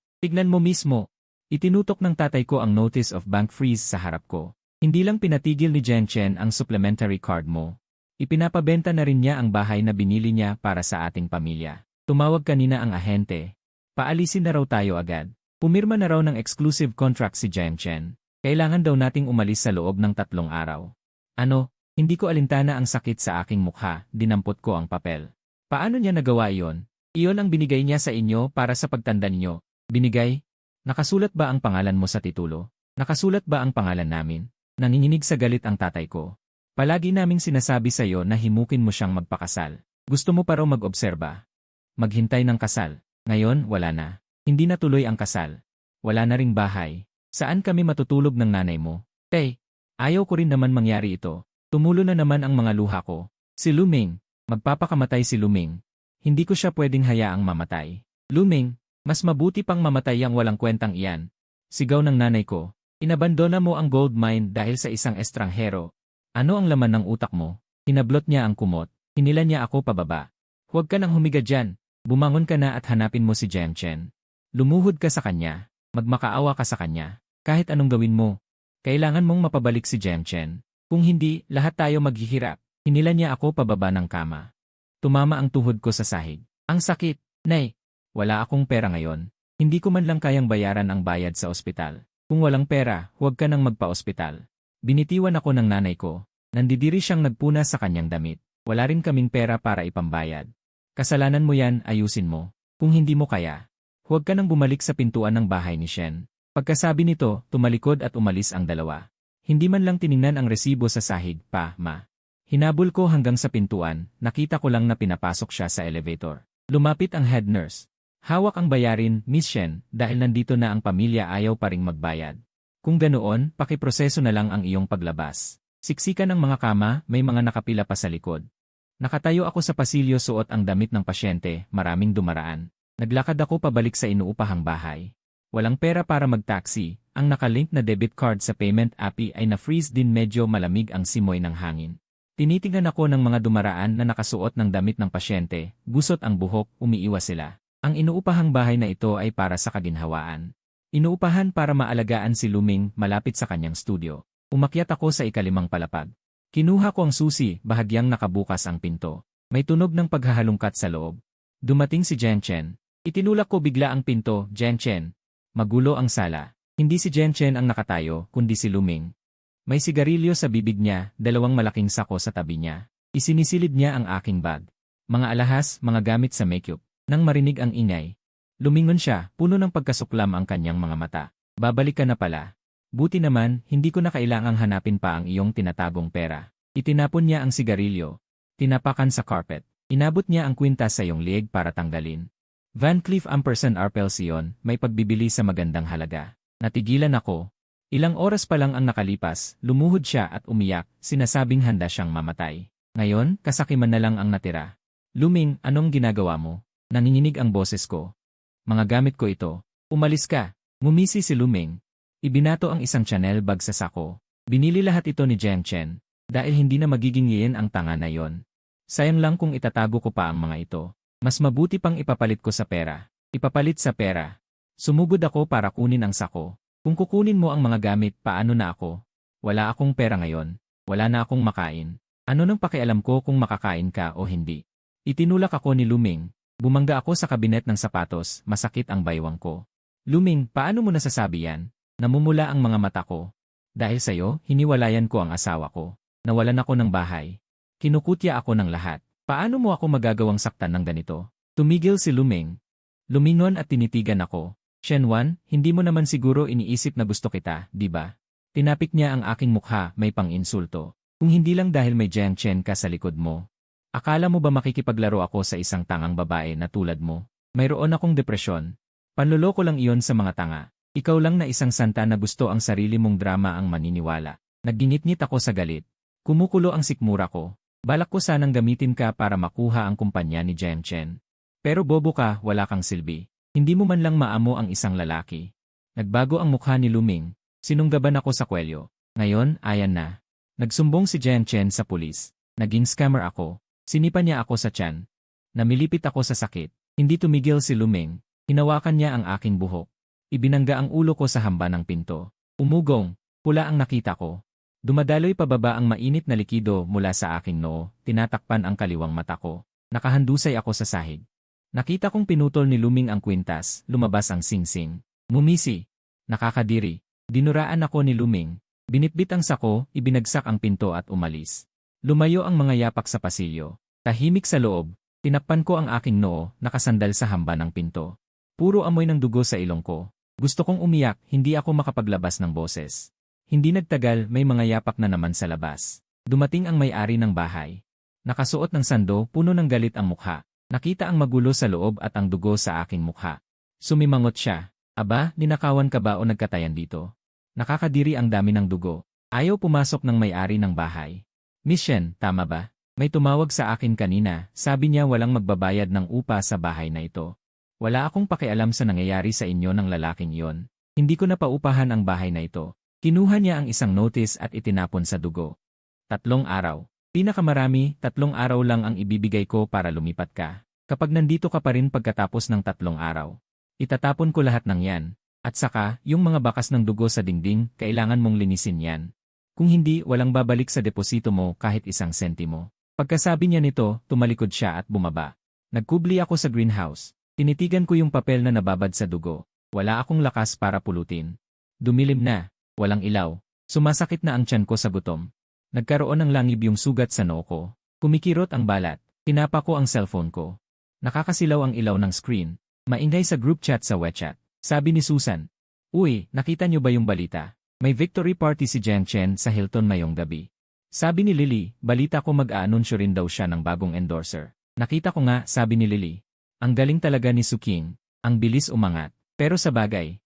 mismo. Itinutok ng tatay ko ang notice of bank freeze sa harap ko. Hindi lang pinatigil ni Jen Chen ang supplementary card mo. Ipinapabenta na rin niya ang bahay na binili niya para sa ating pamilya. Tumawag kanina ang ahente. Paalisin na raw tayo agad. Pumirma na raw ng exclusive contract si Jen Chen. Kailangan daw nating umalis sa loob ng 3 araw. Ano, hindi ko alintana ang sakit sa aking mukha, dinampot ko ang papel. Paano niya nagawa iyon? Iyon ang binigay niya sa inyo para sa pagtanda niyo. Binigay? Nakasulat ba ang pangalan mo sa titulo? Nakasulat ba ang pangalan namin? Nanginginig sa galit ang tatay ko. Palagi naming sinasabi sa iyo na himukin mo siyang magpakasal. Gusto mo pa raw mag-obserba? Maghintay ng kasal. Ngayon, wala na. Hindi na tuloy ang kasal. Wala na ring bahay. Saan kami matutulog ng nanay mo? Ayaw ko rin naman mangyari ito. Tumulo na naman ang mga luha ko. Si Luming. Magpapakamatay si Luming. Hindi ko siya pwedeng hayaang mamatay. Luming, mas mabuti pang mamatay ang walang kwentang iyan. Sigaw ng nanay ko. Inabandona mo ang gold mine dahil sa isang estranghero. Ano ang laman ng utak mo? Hinablot niya ang kumot. Hinila niya ako pababa. Huwag ka nang humiga dyan. Bumangon ka na at hanapin mo si Jen Chen. Lumuhod ka sa kanya. Magmakaawa ka sa kanya. Kahit anong gawin mo. Kailangan mong mapabalik si Jen Chen. Kung hindi, lahat tayo maghihirap. Hinila niya ako pababa ng kama. Tumama ang tuhod ko sa sahig. Ang sakit. Nay, wala akong pera ngayon. Hindi ko man lang kayang bayaran ang bayad sa ospital. Kung walang pera, huwag ka nang magpa-ospital. Binitiwan ako ng nanay ko. Nandidiri siyang nagpuna sa kanyang damit. Wala rin kaming pera para ipambayad. Kasalanan mo yan, ayusin mo. Kung hindi mo kaya, huwag ka nang bumalik sa pintuan ng bahay ni Shen. Pagkasabi nito, tumalikod at umalis ang dalawa. Hindi man lang tiningnan ang resibo sa sahig, ma. Hinabol ko hanggang sa pintuan, nakita ko lang na pinapasok siya sa elevator. Lumapit ang head nurse. Hawak ang bayarin, Miss Shen, dahil nandito na ang pamilya ayaw pa ring magbayad. Kung ganoon, pakiproseso na lang ang iyong paglabas. Siksikan ng mga kama, may mga nakapila pa sa likod. Nakatayo ako sa pasilyo suot ang damit ng pasyente, maraming dumaraan. Naglakad ako pabalik sa inuupahang bahay. Walang pera para mag-taxi, ang nakalink na debit card sa payment app ay na-freeze din medyo malamig ang simoy ng hangin. Tinitingnan ako ng mga dumaraan na nakasuot ng damit ng pasyente, gusot ang buhok, umiiwas sila. Ang inuupahang bahay na ito ay para sa kaginhawaan. Inuupahan para maalagaan si Luming malapit sa kanyang studio. Umakyat ako sa ika-5 palapag. Kinuha ko ang susi, bahagyang nakabukas ang pinto. May tunog ng paghahalungkat sa loob. Dumating si Jen Chen. Itinulak ko bigla ang pinto, Jen Chen. Magulo ang sala. Hindi si Jen Chen ang nakatayo, kundi si Luming. May sigarilyo sa bibig niya, 2 malaking sako sa tabi niya. Isinisilid niya ang aking bag. Mga alahas, mga gamit sa makeup. Nang marinig ang ingay, lumingon siya, puno ng pagkasuklam ang kanyang mga mata. Babalik ka na pala. Buti naman, hindi ko na kailangang hanapin pa ang iyong tinatagong pera. Itinapon niya ang sigarilyo. Tinapakan sa carpet. Inabot niya ang kwintas sa iyong lieg para tanggalin. Van Cleef & Arpels may pagbibili sa magandang halaga. Natigilan ako. Ilang oras pa lang ang nakalipas, lumuhod siya at umiyak, sinasabing handa siyang mamatay. Ngayon, kasakiman na lang ang natira. Luming, anong ginagawa mo? Nanginginig ang boses ko. Mga gamit ko ito. Umalis ka. Ngumisi si Luming. Ibinato ang isang Chanel bag sa sako. Binili lahat ito ni Jen Chen. Dahil hindi na magiging yen ang tanga na yon. Sayang lang kung itatago ko pa ang mga ito. Mas mabuti pang ipapalit ko sa pera. Ipapalit sa pera. Sumugod ako para kunin ang sako. Kung kukunin mo ang mga gamit, paano na ako? Wala akong pera ngayon. Wala na akong makain. Ano nang pakialam ko kung makakain ka o hindi? Itinulak ako ni Luming. Bumangga ako sa kabinet ng sapatos, masakit ang baywang ko. Luming, paano mo nasasabi yan? Namumula ang mga mata ko. Dahil sa'yo, hiniwalayan ko ang asawa ko. Nawalan ako ng bahay. Kinukutya ako ng lahat. Paano mo ako magagawang saktan ng ganito? Tumigil si Luming. Lumingon at tinitigan ako. Shenwan, hindi mo naman siguro iniisip na gusto kita, di ba? Tinapik niya ang aking mukha, may pang-insulto. Kung hindi lang dahil may Jen Chen ka sa likod mo. Akala mo ba makikipaglaro ako sa isang tangang babae na tulad mo? Mayroon akong depresyon. Panloloko lang iyon sa mga tanga. Ikaw lang na isang santa na gusto ang sarili mong drama ang maniniwala. Naggingit-ngit ako sa galit. Kumukulo ang sikmura ko. Balak ko sanang gamitin ka para makuha ang kumpanya ni Jiang Chen. Pero bobo ka, wala kang silbi. Hindi mo man lang maamo ang isang lalaki. Nagbago ang mukha ni Luming. Sinunggaban ako sa kwelyo. Ngayon, ayan na. Nagsumbong si Jiang Chen sa pulis. Naging scammer ako. Sinipa niya ako sa tiyan. Namilipit ako sa sakit. Hindi tumigil si Luming. Hinawakan niya ang aking buhok. Ibinangga ang ulo ko sa hamba ng pinto. Umugong. Pula ang nakita ko. Dumadaloy pababa ang mainit na likido mula sa aking noo. Tinatakpan ang kaliwang mata ko. Nakahandusay ako sa sahig. Nakita kong pinutol ni Luming ang kwintas. Lumabas ang singsing. Mumisi. Nakakadiri. Dinuraan ako ni Luming. Binitbit ang sako, ibinagsak ang pinto at umalis. Lumayo ang mga yapak sa pasilyo. Tahimik sa loob. Tinakpan ko ang aking noo, nakasandal sa hamba ng pinto. Puro amoy ng dugo sa ilong ko. Gusto kong umiyak, hindi ako makapaglabas ng boses. Hindi nagtagal, may mga yapak na naman sa labas. Dumating ang may-ari ng bahay. Nakasuot ng sando, puno ng galit ang mukha. Nakita ang magulo sa loob at ang dugo sa aking mukha. Sumimangot siya. Aba, ninakawan ka ba o nagkatayan dito? Nakakadiri ang dami ng dugo. Ayaw pumasok ng may-ari ng bahay. Miss Shen, tama ba? May tumawag sa akin kanina, sabi niya walang magbabayad ng upa sa bahay na ito. Wala akong pakialam sa nangyayari sa inyo ng lalaking iyon. Hindi ko na paupahan ang bahay na ito. Kinuha niya ang isang notice at itinapon sa dugo. 3 araw. Pinakamarami, 3 araw lang ang ibibigay ko para lumipat ka. Kapag nandito ka pa rin pagkatapos ng 3 araw. Itatapon ko lahat ng yan. At saka, yung mga bakas ng dugo sa dingding, kailangan mong linisin yan. Kung hindi, walang babalik sa deposito mo kahit 1 sentimo. Pagkasabi niya nito, tumalikod siya at bumaba. Nagkubli ako sa greenhouse. Tinitigan ko yung papel na nababad sa dugo. Wala akong lakas para pulutin. Dumilim na. Walang ilaw. Sumasakit na ang tiyan ko sa gutom. Nagkaroon ng langib yung sugat sa noo ko. Kumikirot ang balat. Tinapa ko ang cellphone ko. Nakakasilaw ang ilaw ng screen. Maingay sa group chat sa WeChat. Sabi ni Susan. Uy, nakita niyo ba yung balita? May victory party si Jiang Chen sa Hilton ngayong gabi. Sabi ni Lily, balita ko mag-aanunsyo rin daw siya ng bagong endorser. Nakita ko nga, sabi ni Lily. Ang galing talaga ni Suking. Ang bilis umangat. Pero sa bagay.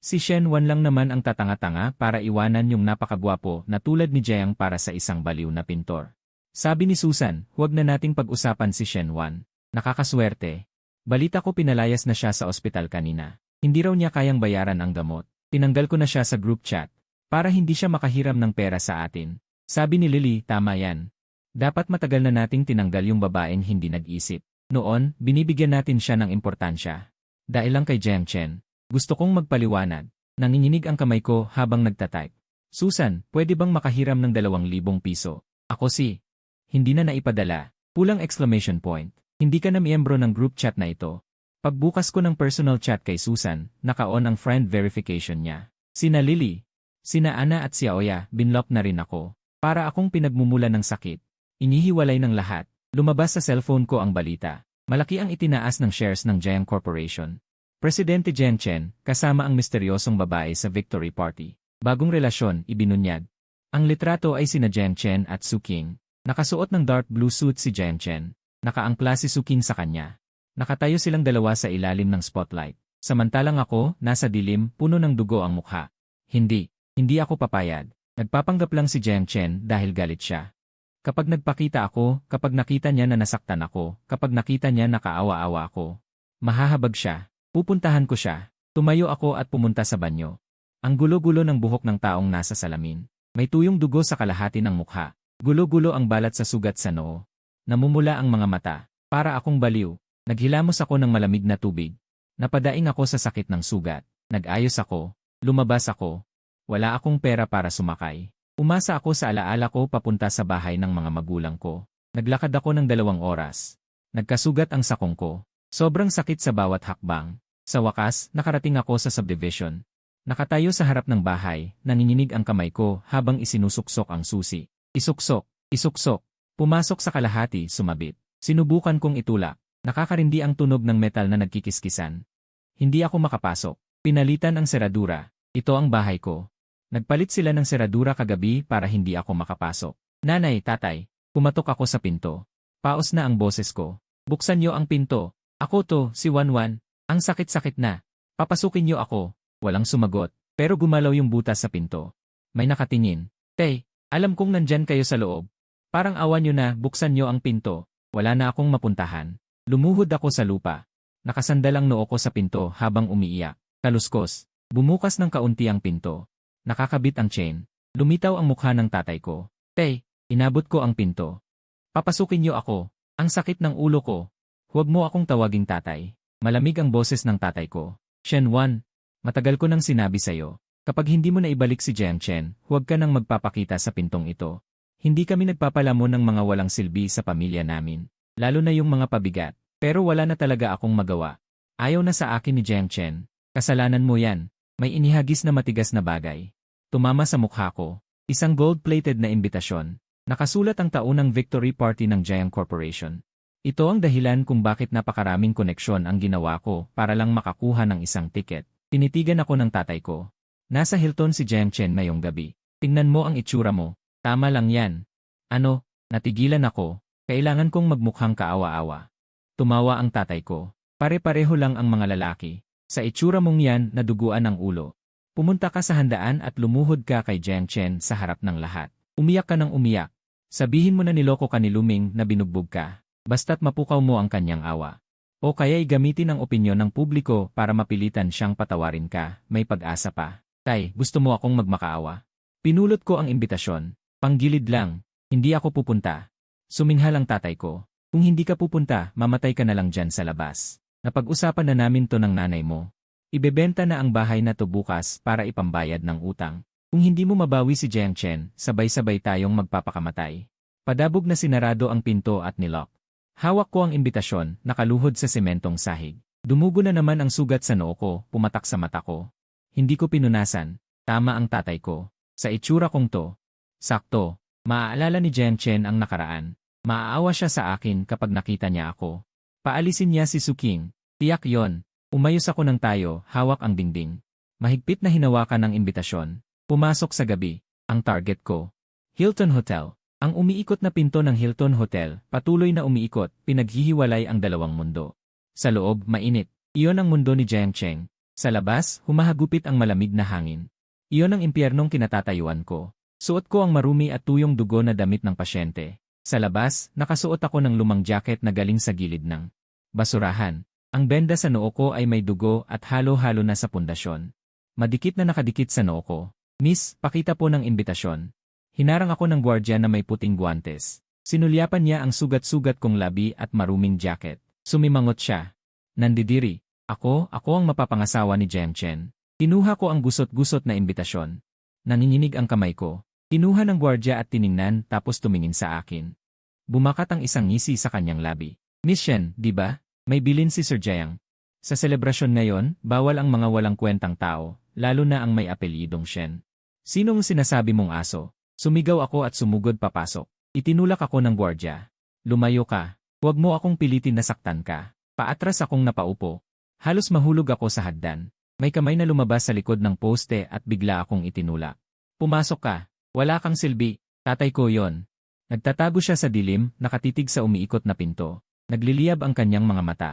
Si Shen Wan lang naman ang tatanga-tanga para iwanan yung napakagwapo na tulad ni Jiang para sa isang baliw na pintor. Sabi ni Susan, huwag na nating pag-usapan si Shen Wan. Nakakaswerte. Balita ko pinalayas na siya sa ospital kanina. Hindi raw niya kayang bayaran ang gamot. Tinanggal ko na siya sa group chat. Para hindi siya makahiram ng pera sa atin. Sabi ni Lily, tama yan. Dapat matagal na nating tinanggal yung babaeng hindi nag-isip. Noon, binibigyan natin siya ng importansya. Dahil lang kay Jiang Chen. Gusto kong magpaliwanag. Nanginginig ang kamay ko habang nagtatype. Susan, pwede bang makahiram ng 2,000 piso? Ako si. Hindi na naipadala. Pulang exclamation point. Hindi ka na miyembro ng group chat na ito. Pagbukas ko ng personal chat kay Susan, naka-on ang friend verification niya. Sina Lily, sina Ana at si Aoya, binlock na rin ako. Para akong pinagmumula ng sakit. Inihiwalay ng lahat. Lumabas sa cellphone ko ang balita. Malaki ang itinaas ng shares ng Jiang Corporation. Presidente Jiang Chen, kasama ang misteryosong babae sa victory party. Bagong relasyon, ibinunyag. Ang litrato ay sina Jiang Chen at Su Qing. Nakasuot ng dark blue suit si Jiang Chen. Nakaangkla si Su Qing sa kanya. Nakatayo silang dalawa sa ilalim ng spotlight. Samantalang ako, nasa dilim, puno ng dugo ang mukha. Hindi ako papayag. Nagpapanggap lang si Jiang Chen dahil galit siya. Kapag nagpakita ako, kapag nakita niya na nasaktan ako, kapag nakita niya nakaawa-awa ako, mahahabag siya. Pupuntahan ko siya. Tumayo ako at pumunta sa banyo. Ang gulo-gulo ng buhok ng taong nasa salamin. May tuyong dugo sa kalahati ng mukha. Gulo-gulo ang balat sa sugat sa noo. Namumula ang mga mata. Para akong baliw. Naghilamos ako ng malamig na tubig. Napadaing ako sa sakit ng sugat. Nag-ayos ako. Lumabas ako. Wala akong pera para sumakay. Umasa ako sa alaala ko papunta sa bahay ng mga magulang ko. Naglakad ako ng 2 oras. Nagkasugat ang sakong ko. Sobrang sakit sa bawat hakbang. Sa wakas, nakarating ako sa subdivision. Nakatayo sa harap ng bahay, nanginginig ang kamay ko habang isinusuksok ang susi. Isuksok. Pumasok sa kalahati, sumabit. Sinubukan kong itulak. Nakakarindi ang tunog ng metal na nagkikiskisan. Hindi ako makapasok. Pinalitan ang seradura. Ito ang bahay ko. Nagpalit sila ng seradura kagabi para hindi ako makapasok. Nanay, tatay, kumatok ako sa pinto. Paos na ang boses ko. Buksan niyo ang pinto. Ako to, si Wanwan. Ang sakit-sakit na. Papasukin niyo ako. Walang sumagot. Pero gumalaw yung butas sa pinto. May nakatingin. Tay, alam kong nandyan kayo sa loob. Parang awan nyo na, buksan nyo ang pinto. Wala na akong mapuntahan. Lumuhod ako sa lupa. Nakasandalang noo ko sa pinto habang umiiyak. Kaluskos. Bumukas ng kaunti ang pinto. Nakakabit ang chain. Lumitaw ang mukha ng tatay ko. Tay, inabot ko ang pinto. Papasukin niyo ako. Ang sakit ng ulo ko. Huwag mo akong tawaging tatay. Malamig ang boses ng tatay ko. Shen-wan, matagal ko nang sinabi sa'yo. Kapag hindi mo na ibalik si Jiang Chen, huwag ka nang magpapakita sa pintong ito. Hindi kami nagpapalamon ng mga walang silbi sa pamilya namin. Lalo na yung mga pabigat. Pero wala na talaga akong magawa. Ayaw na sa akin ni Jiang Chen. Kasalanan mo yan. May inihagis na matigas na bagay. Tumama sa mukha ko. Isang gold-plated na imbitasyon. Nakasulat ang taunang victory party ng Jiang Corporation. Ito ang dahilan kung bakit napakaraming koneksyon ang ginawa ko para lang makakuha ng isang tiket. Tinitigan ako ng tatay ko. Nasa Hilton si Jiang Chen ngayong gabi. Tingnan mo ang itsura mo. Tama lang yan. Ano, natigilan ako. Kailangan kong magmukhang kaawa-awa. Tumawa ang tatay ko. Pare-pareho lang ang mga lalaki. Sa itsura mong yan, naduguan ang ulo. Pumunta ka sa handaan at lumuhod ka kay Jiang Chen sa harap ng lahat. Umiyak ka ng umiyak. Sabihin mo na niloko ka ni Luming na binugbog ka. Basta't mapukaw mo ang kanyang awa. O kaya'y gamitin ang opinyon ng publiko para mapilitan siyang patawarin ka, may pag-asa pa. Tay, gusto mo akong magmakaawa? Pinulot ko ang imbitasyon. Panggilid lang, hindi ako pupunta. Suminghal ang tatay ko. Kung hindi ka pupunta, mamatay ka na lang dyan sa labas. Napag-usapan na namin to ng nanay mo. Ibebenta na ang bahay na to bukas para ipambayad ng utang. Kung hindi mo mabawi si Jiang Chen, sabay-sabay tayong magpapakamatay. Padabog na sinarado ang pinto at nilock. Hawak ko ang imbitasyon, nakaluhod sa sementong sahig. Dumugo na naman ang sugat sa noo ko, pumatak sa mata ko. Hindi ko pinunasan. Tama ang tatay ko. Sa itsura kong to. Sakto. Maaalala ni Jiang Chen ang nakaraan. Maaawa siya sa akin kapag nakita niya ako. Paalisin niya si Suking. Tiyak yon. Umayos ako ng tayo, hawak ang dingding. Mahigpit na hinawakan ng imbitasyon. Pumasok sa gabi. Ang target ko. Hilton Hotel. Ang umiikot na pinto ng Hilton Hotel, patuloy na umiikot, pinaghihiwalay ang dalawang mundo. Sa loob, mainit. Iyon ang mundo ni Jiang Chen. Sa labas, humahagupit ang malamig na hangin. Iyon ang impyernong kinatatayuan ko. Suot ko ang marumi at tuyong dugo na damit ng pasyente. Sa labas, nakasuot ako ng lumang jacket na galing sa gilid ng basurahan. Ang benda sa noo ko ay may dugo at halo-halo na sa pundasyon. Madikit na nakadikit sa noo ko. Miss, pakita po ng imbitasyon. Hinarang ako ng gwardiya na may puting guwantes. Sinulyapan niya ang sugat-sugat kong labi at maruming jacket. Sumimangot siya. Nandidiri. Ako ang mapapangasawa ni Jiang Chen. Kinuha ko ang gusot-gusot na imbitasyon. Nanginginig ang kamay ko. Kinuha ng gwardiya at tiningnan tapos tumingin sa akin. Bumakat ang isang ngisi sa kanyang labi. Miss Shen, di ba? May bilin si Sir Jiang. Sa selebrasyon ngayon, bawal ang mga walang kwentang tao, lalo na ang may apelyidong Shen. Sinong sinasabi mong aso? Sumigaw ako at sumugod papasok. Itinulak ako ng gwardiya. Lumayo ka. Huwag mo akong pilitin na saktan ka. Paatras akong napaupo. Halos mahulog ako sa hagdan. May kamay na lumabas sa likod ng poste at bigla akong itinulak. Pumasok ka. Wala kang silbi. Tatay ko yon. Nagtatago siya sa dilim, nakatitig sa umiikot na pinto. Nagliliyab ang kanyang mga mata.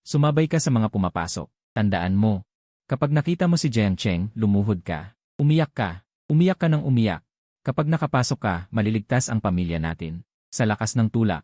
Sumabay ka sa mga pumapasok. Tandaan mo. Kapag nakita mo si Jiang Chen, lumuhod ka. Umiyak ka. Umiyak ka ng umiyak. Kapag nakapasok ka, maliligtas ang pamilya natin. Sa lakas ng tulak.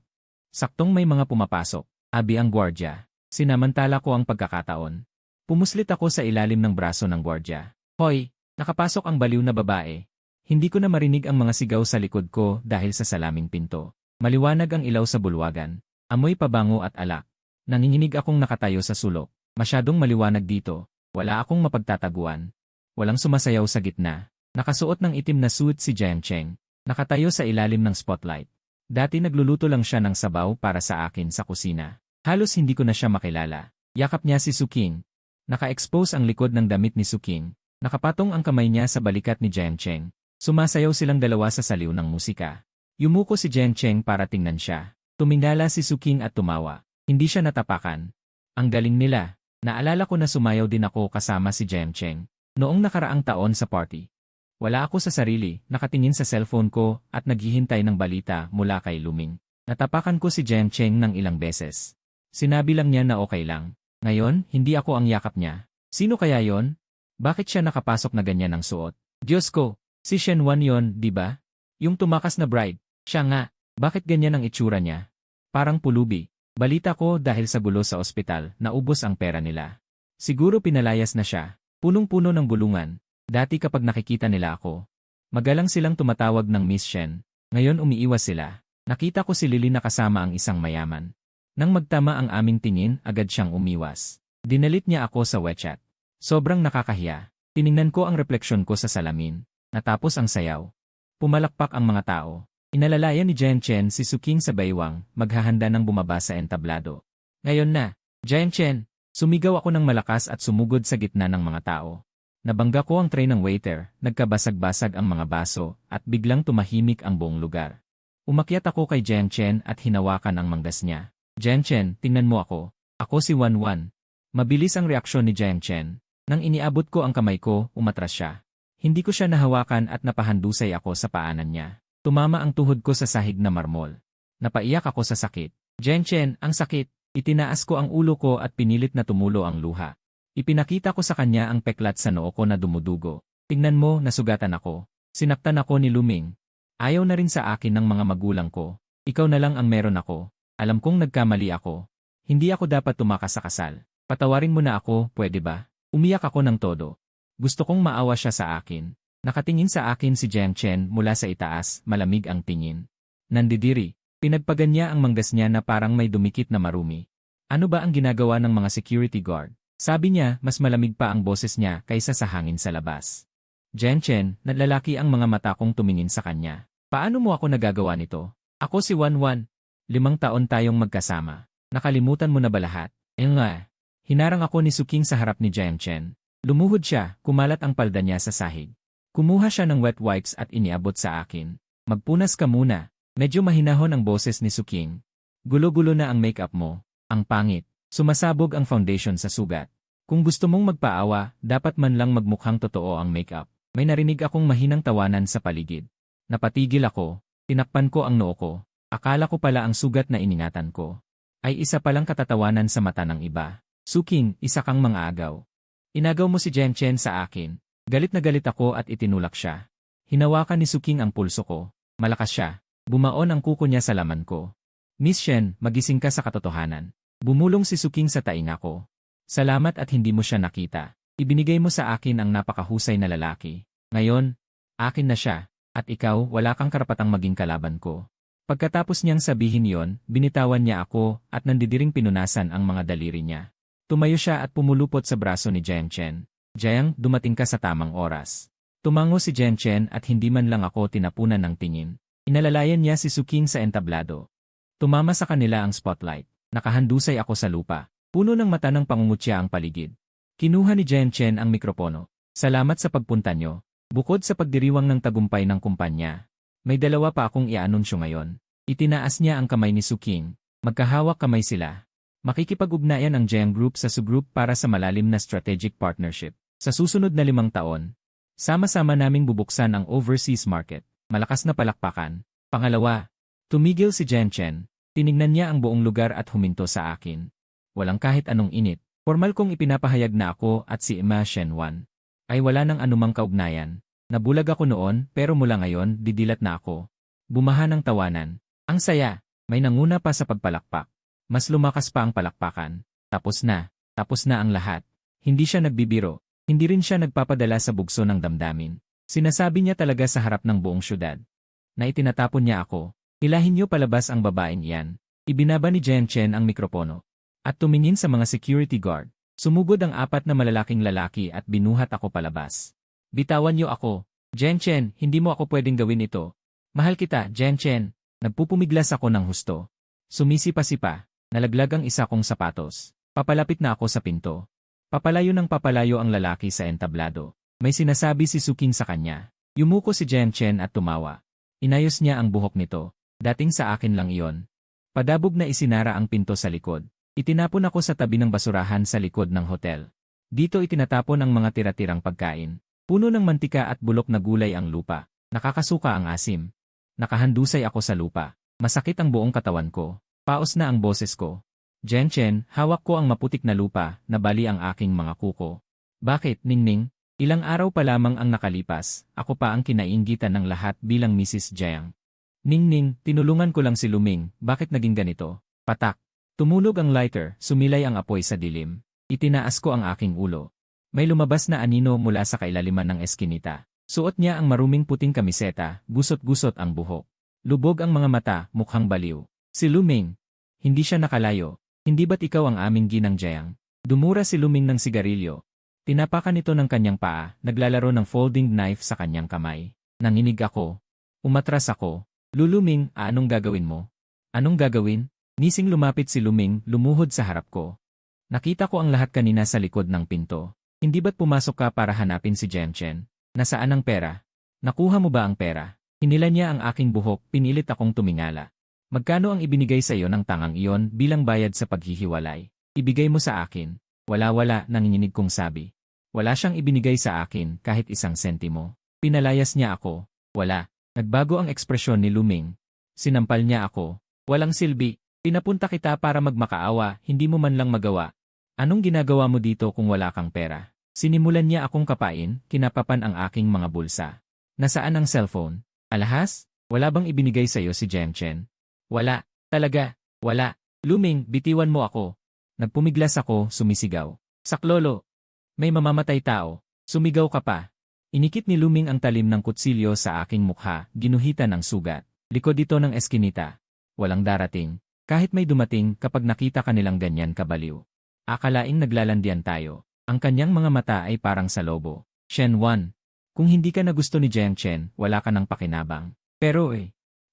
Saktong may mga pumapasok. Abi ang gwardiya. Sinamantala ko ang pagkakataon. Pumuslit ako sa ilalim ng braso ng gwardiya. Hoy, nakapasok ang baliw na babae. Hindi ko na marinig ang mga sigaw sa likod ko dahil sa salaming pinto. Maliwanag ang ilaw sa bulwagan. Amoy pabango at alak. Nanginginig akong nakatayo sa sulok. Masyadong maliwanag dito. Wala akong mapagtataguan. Walang sumasayaw sa gitna. Nakasuot ng itim na suit si Jiang Chen. Nakatayo sa ilalim ng spotlight. Dati nagluluto lang siya ng sabaw para sa akin sa kusina. Halos hindi ko na siya makilala. Yakap niya si Suking. Naka-expose ang likod ng damit ni Suking. Nakapatong ang kamay niya sa balikat ni Jiang Chen. Sumasayaw silang dalawa sa saliw ng musika. Yumuko si Jiang Chen para tingnan siya. Tumingala si Suking at tumawa. Hindi siya natapakan. Ang galing nila. Naalala ko na sumayaw din ako kasama si Jiang Chen. Noong nakaraang taon sa party. Wala ako sa sarili, nakatingin sa cellphone ko at naghihintay ng balita mula kay Luming. Natapakan ko si Jiang Chen ng ilang beses. Sinabi lang niya na okay lang. Ngayon, hindi ako ang yakap niya. Sino kaya yon? Bakit siya nakapasok na ganyan ng suot? Diyos ko, si Shen-wan yon, di ba? Yung tumakas na bride. Siya nga. Bakit ganyan ang itsura niya? Parang pulubi. Balita ko dahil sa gulo sa ospital, naubos ang pera nila. Siguro pinalayas na siya. Punong-puno ng bulungan. Dati kapag nakikita nila ako, magalang silang tumatawag ng Miss Shen. Ngayon umiiwas sila. Nakita ko si Lily na kasama ang isang mayaman. Nang magtama ang aming tingin, agad siyang umiwas. Dinalit niya ako sa WeChat. Sobrang nakakahiya. Tiningnan ko ang refleksyon ko sa salamin. Natapos ang sayaw. Pumalakpak ang mga tao. Inalalayan ni Jian Chen si Suking sa baywang, maghahanda ng bumaba sa entablado. Ngayon na, Jian Chen, sumigaw ako ng malakas at sumugod sa gitna ng mga tao. Nabangga ko ang tray ng waiter, nagkabasag-basag ang mga baso, at biglang tumahimik ang buong lugar. Umakyat ako kay Jian Chen at hinawakan ang manggas niya. Jian Chen, tingnan mo ako. Ako si Wanwan. Mabilis ang reaksyon ni Jian Chen. Nang iniabot ko ang kamay ko, umatras siya. Hindi ko siya nahawakan at napahandusay ako sa paanan niya. Tumama ang tuhod ko sa sahig na marmol. Napaiyak ako sa sakit. Jian Chen, ang sakit. Itinaas ko ang ulo ko at pinilit na tumulo ang luha. Ipinakita ko sa kanya ang peklat sa noo ko na dumudugo. Tingnan mo, nasugatan ako. Sinaktan ako ni Luming. Ayaw na rin sa akin ng mga magulang ko. Ikaw na lang ang meron ako. Alam kong nagkamali ako. Hindi ako dapat tumakas sa kasal. Patawarin mo na ako, pwede ba? Umiyak ako ng todo. Gusto kong maawa siya sa akin. Nakatingin sa akin si Jian Chen mula sa itaas, malamig ang tingin. Nandidiri, pinagpagan niya ang manggas niya na parang may dumikit na marumi. Ano ba ang ginagawa ng mga security guard? Sabi niya, mas malamig pa ang boses niya kaysa sa hangin sa labas. Jian Chen, nalalaki ang mga mata kong tumingin sa kanya. Paano mo ako nagagawa nito? Ako si Wanwan. 5 taon tayong magkasama. Nakalimutan mo na ba lahat? Nga. Hinarang ako ni Suking sa harap ni Jian Chen. Lumuhod siya, kumalat ang palda niya sa sahig. Kumuha siya ng wet wipes at iniabot sa akin. Magpunas ka muna. Medyo mahinahon ang boses ni Suking. Gulo-gulo na ang makeup mo. Ang pangit. Sumasabog ang foundation sa sugat. Kung gusto mong magpaawa, dapat man lang magmukhang totoo ang makeup. May narinig akong mahinang tawanan sa paligid. Napatigil ako. Tinakpan ko ang noo ko. Akala ko pala ang sugat na iningatan ko ay isa palang katatawanan sa mata ng iba. Suking, isa kang mga agaw. Inagaw mo si Jian Chen sa akin. Galit na galit ako at itinulak siya. Hinawakan ni Suking ang pulso ko. Malakas siya. Bumaon ang kuko niya sa laman ko. Miss Shen, magising ka sa katotohanan. Bumulong si Suking sa tainga ko. Salamat at hindi mo siya nakita. Ibinigay mo sa akin ang napakahusay na lalaki. Ngayon, akin na siya. At ikaw, wala kang karapatang maging kalaban ko. Pagkatapos niyang sabihin yon, binitawan niya ako at nandidiring pinunasan ang mga daliri niya. Tumayo siya at pumulupot sa braso ni Jian Chen. Jiang, dumating ka sa tamang oras. Tumango si Jian Chen at hindi man lang ako tinapunan ng tingin. Inalalayan niya si Suking sa entablado. Tumama sa kanila ang spotlight. Nakahandusay ako sa lupa. Puno ng mata ng pangungutya ang paligid. Kinuha ni Jian Chen ang mikropono. Salamat sa pagpunta niyo. Bukod sa pagdiriwang ng tagumpay ng kumpanya, may 2 pa akong i-anunsyo ngayon. Itinaas niya ang kamay ni Suking. Magkahawak kamay sila. Makikipag-ugnayan ang Jiang Group sa Sugroup para sa malalim na strategic partnership. Sa susunod na 5 taon, sama-sama naming bubuksan ang overseas market. Malakas na palakpakan. Pangalawa, tumigil si Jian Chen. Tinignan niya ang buong lugar at huminto sa akin. Walang kahit anong init. Formal kong ipinapahayag na ako at si Emma Shenwan ay wala ng anumang kaugnayan. Nabulag ako noon pero mula ngayon didilat na ako. Bumaha ng tawanan. Ang saya. May nanguna pa sa pagpalakpak. Mas lumakas pa ang palakpakan. Tapos na ang lahat. Hindi siya nagbibiro. Hindi rin siya nagpapadala sa bugso ng damdamin. Sinasabi niya talaga sa harap ng buong syudad na itinatapon niya ako. Hilahin niyo palabas ang babaeng iyan. Ibinaba ni Jian Chen ang mikropono at tumingin sa mga security guard. Sumugod ang 4 na malalaking lalaki at binuhat ako palabas. Bitawan niyo ako. Jian Chen, hindi mo ako pwedeng gawin ito. Mahal kita, Jian Chen. Nagpupumiglas ako ng husto. Sumisipa-sipa. Nalaglag ang isa kong sapatos. Papalapit na ako sa pinto. Papalayo ng papalayo ang lalaki sa entablado. May sinasabi si Suking sa kanya. Yumuko si Jian Chen at tumawa. Inayos niya ang buhok nito. Dating sa akin lang iyon. Padabog na isinara ang pinto sa likod. Itinapon ako sa tabi ng basurahan sa likod ng hotel. Dito itinatapon ang mga tira-tirang pagkain. Puno ng mantika at bulok na gulay ang lupa. Nakakasuka ang asim. Nakahandusay ako sa lupa. Masakit ang buong katawan ko. Paos na ang boses ko. Jian Chen, hawak ko ang maputik na lupa na bali ang aking mga kuko. Bakit, Ningning? Ilang araw pa lamang ang nakalipas, ako pa ang kinainggitan ng lahat bilang Mrs. Jiang. Ningning, tinulungan ko lang si Luming, bakit naging ganito? Patak. Tumulog ang lighter, sumilay ang apoy sa dilim. Itinaas ko ang aking ulo. May lumabas na anino mula sa kailaliman ng eskinita. Suot niya ang maruming puting kamiseta, gusot-gusot ang buhok. Lubog ang mga mata, mukhang baliw. Si Luming. Hindi siya nakalayo. Hindi ba't ikaw ang aming ginang Jayang? Dumura si Luming ng sigarilyo. Tinapakan ito ng kanyang paa, naglalaro ng folding knife sa kanyang kamay. Nanginig ako. Umatras ako. Luluming, anong gagawin mo? Anong gagawin? Nising lumapit si Luming, lumuhod sa harap ko. Nakita ko ang lahat kanina sa likod ng pinto. Hindi ba't pumasok ka para hanapin si Jemchen? Nasaan ang pera? Nakuha mo ba ang pera? Hinila niya ang aking buhok, pinilit akong tumingala. Magkano ang ibinigay sa iyo ng tangang iyon bilang bayad sa paghihiwalay? Ibigay mo sa akin. Wala, nanginginig kong sabi. Wala siyang ibinigay sa akin kahit isang sentimo. Pinalayas niya ako. Wala. Nagbago ang ekspresyon ni Luming. Sinampal niya ako. Walang silbi. Pinapunta kita para magmakaawa, hindi mo man lang magawa. Anong ginagawa mo dito kung wala kang pera? Sinimulan niya akong kapain, kinapapan ang aking mga bulsa. Nasaan ang cellphone? Alahas? Wala bang ibinigay sa'yo si Jemchen? Wala. Talaga. Wala. Luming, bitiwan mo ako. Nagpumiglas ako, sumisigaw. Saklolo. May mamamatay tao. Sumigaw ka pa. Inikit ni Luming ang talim ng kutsilyo sa aking mukha, ginuhitan ng sugat. Likod ito ng eskinita. Walang darating. Kahit may dumating kapag nakita kanilang ganyan kabaliw. Akalaing naglalandian tayo. Ang kanyang mga mata ay parang sa lobo. Shen Wan. Kung hindi ka na gusto ni Jiang Chen, wala ka ng pakinabang. Pero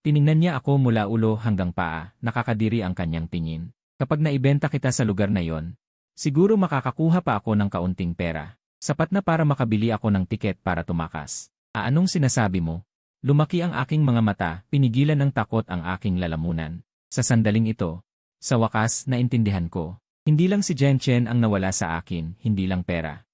tiningnan niya ako mula ulo hanggang paa, nakakadiri ang kanyang tingin. Kapag naibenta kita sa lugar na yon, siguro makakakuha pa ako ng kaunting pera. Sapat na para makabili ako ng tiket para tumakas. Anong sinasabi mo? Lumaki ang aking mga mata, pinigilan ng takot ang aking lalamunan. Sa sandaling ito, sa wakas, naintindihan ko. Hindi lang si Jiang Chen ang nawala sa akin, hindi lang pera.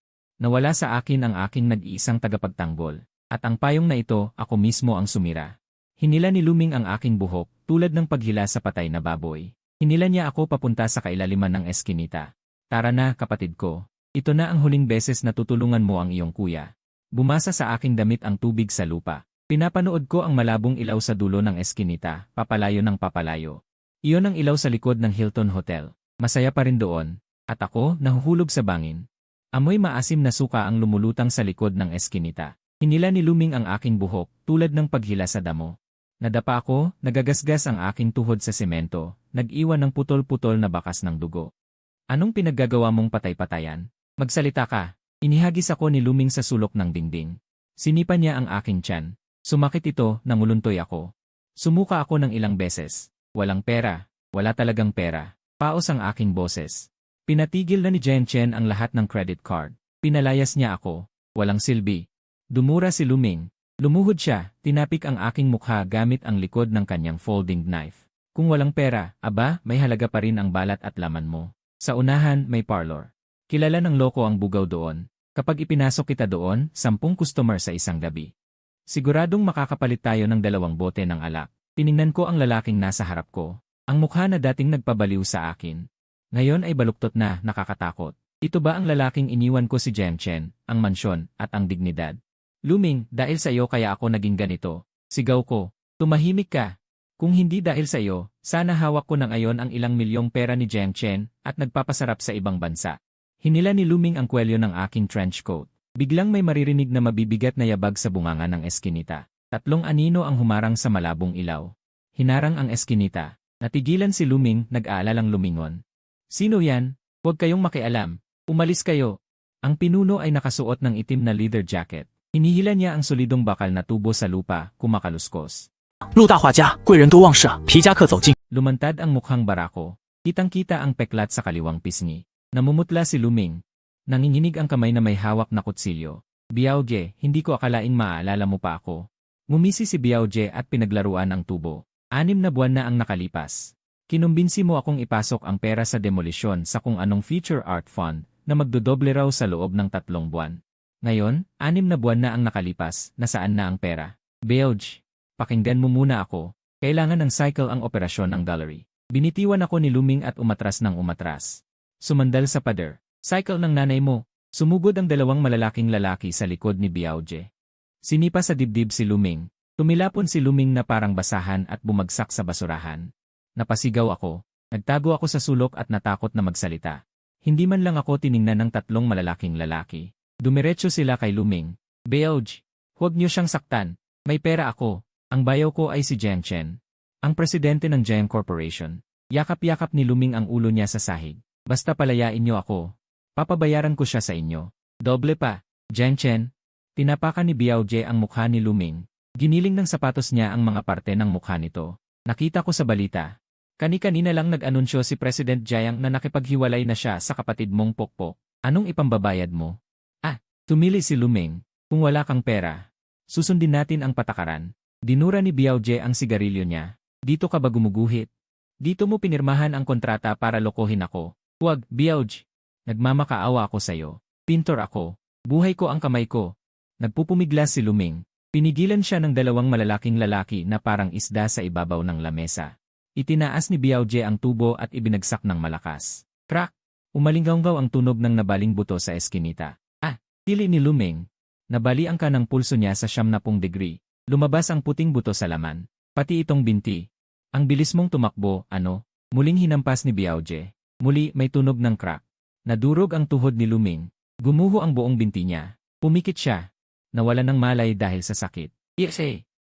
Nawala sa akin ang aking nag-iisang tagapagtanggol. At ang payong na ito, ako mismo ang sumira. Hinila ni Luming ang aking buhok, tulad ng paghila sa patay na baboy. Hinila niya ako papunta sa kailaliman ng eskinita. Tara na, kapatid ko. Ito na ang huling beses na tutulungan mo ang iyong kuya. Bumasa sa aking damit ang tubig sa lupa. Pinapanood ko ang malabong ilaw sa dulo ng eskinita, papalayo ng papalayo. Iyon ang ilaw sa likod ng Hilton Hotel. Masaya pa rin doon. At ako, nahuhulog sa bangin. Amoy maasim na suka ang lumulutang sa likod ng eskinita. Hinila ni Luming ang aking buhok, tulad ng paghila sa damo. Nadapa ako, nagagasgas ang aking tuhod sa semento, nag-iwan ng putol-putol na bakas ng dugo. Anong pinaggagawa mong patay-patayan? Magsalita ka. Inihagis ako ni Luming sa sulok ng dingding. Sinipa niya ang aking tiyan. Sumakit ito, nanguluntoy ako. Sumuka ako ng ilang beses. Walang pera. Wala talagang pera. Paos ang aking boses. Pinatigil na ni Jiang Chen ang lahat ng credit card. Pinalayas niya ako. Walang silbi. Dumura si Luming. Lumuhod siya, tinapik ang aking mukha gamit ang likod ng kanyang folding knife. Kung walang pera, aba, may halaga pa rin ang balat at laman mo. Sa unahan, may parlor. Kilala ng loko ang bugaw doon. Kapag ipinasok kita doon, 10 customer sa isang gabi. Siguradong makakapalit tayo ng 2 bote ng alak. Tiningnan ko ang lalaking nasa harap ko. Ang mukha na dating nagpabaliw sa akin. Ngayon ay baluktot na, nakakatakot. Ito ba ang lalaking iniwan ko si Jiang Chen, ang mansyon, at ang dignidad? Luming, dahil sa iyo kaya ako naging ganito. Sigaw ko. Tumahimik ka. Kung hindi dahil sa iyo, sana hawak ko na ngayon ang ilang milyong pera ni Jiang Chen at nagpapasarap sa ibang bansa. Hinila ni Luming ang kwelyo ng aking trench coat. Biglang may maririnig na mabibigat na yabag sa bunganga ng eskinita. 3 anino ang humarang sa malabong ilaw. Hinarang ang eskinita. Natigilan si Luming, nag-aalalang lumingon. Sino yan? Huwag kayong makialam. Umalis kayo. Ang pinuno ay nakasuot ng itim na leather jacket. Hinihila niya ang solidong bakal na tubo sa lupa, kumakaluskos. 陆大画家，贵人多忘事啊！皮夹克走近， Lumantad ang mukhang barako. Kitang-kita ang peklat sa kaliwang pisngi. Namumutla si Luming. Nanginginig ang kamay na may hawak na kutsilyo. Biaoje, hindi ko akalaing maaalala mo pa ako. Ngumisi si Biaoje at pinaglaruan ang tubo. 6 na buwan na ang nakalipas. Kinumbinsi mo akong ipasok ang pera sa demolisyon sa kung anong future art fund na magdodoble raw sa loob ng 3 buwan. Ngayon, 6 na buwan na ang nakalipas, nasaan na ang pera? Biaoje, pakinggan mo muna ako. Kailangan ng cycle ang operasyon ng gallery. Binitiwan ako ni Luming at umatras ng umatras. Sumandal sa pader. Cycle ng nanay mo. Sumugod ang 2 malalaking lalaki sa likod ni Biaoje. Sinipa sa dibdib si Luming. Tumilapon si Luming na parang basahan at bumagsak sa basurahan. Napasigaw ako. Nagtago ako sa sulok at natakot na magsalita. Hindi man lang ako tiningnan ng tatlong malalaking lalaki. Dumiretso sila kay Luming. Beoj, huwag niyo siyang saktan. May pera ako. Ang bayaw ko ay si Jiang Chen, ang presidente ng Jiang Corporation. Yakap-yakap ni Luming ang ulo niya sa sahig. Basta palayain niyo ako. Papabayaran ko siya sa inyo. Doble pa. Jiang Chen. Tinapakan ni Biaojie ang mukha ni Luming. Giniling ng sapatos niya ang mga parte ng mukha nito. Nakita ko sa balita. Kani-kanina lang nag-anunsyo si President Jiang na nakipaghiwalay na siya sa kapatid mong Pokpok. Anong ipambabayad mo? Tumili si Luming. Kung wala kang pera, susundin natin ang patakaran. Dinura ni Biaojie ang sigarilyo niya. Dito ka ba gumuguhit? Dito mo pinirmahan ang kontrata para lokohin ako. Huwag, Biaoj. Nagmamakaawa ako sa'yo. Pintor ako. Buhay ko ang kamay ko. Nagpupumiglas si Luming. Pinigilan siya ng dalawang malalaking lalaki na parang isda sa ibabaw ng lamesa. Itinaas ni Biaojie ang tubo at ibinagsak ng malakas. Crack! Umalinggaw ang tunog ng nabaling buto sa eskinita. Tili ni Luming. Nabalian ka ng pulso niya sa 70 degree. Lumabas ang puting buto sa laman. Pati itong binti. Ang bilis mong tumakbo, ano? Muling hinampas ni Biaojie. Muli may tunog ng crack. Nadurog ang tuhod ni Luming. Gumuho ang buong binti niya. Pumikit siya. Nawala ng malay dahil sa sakit.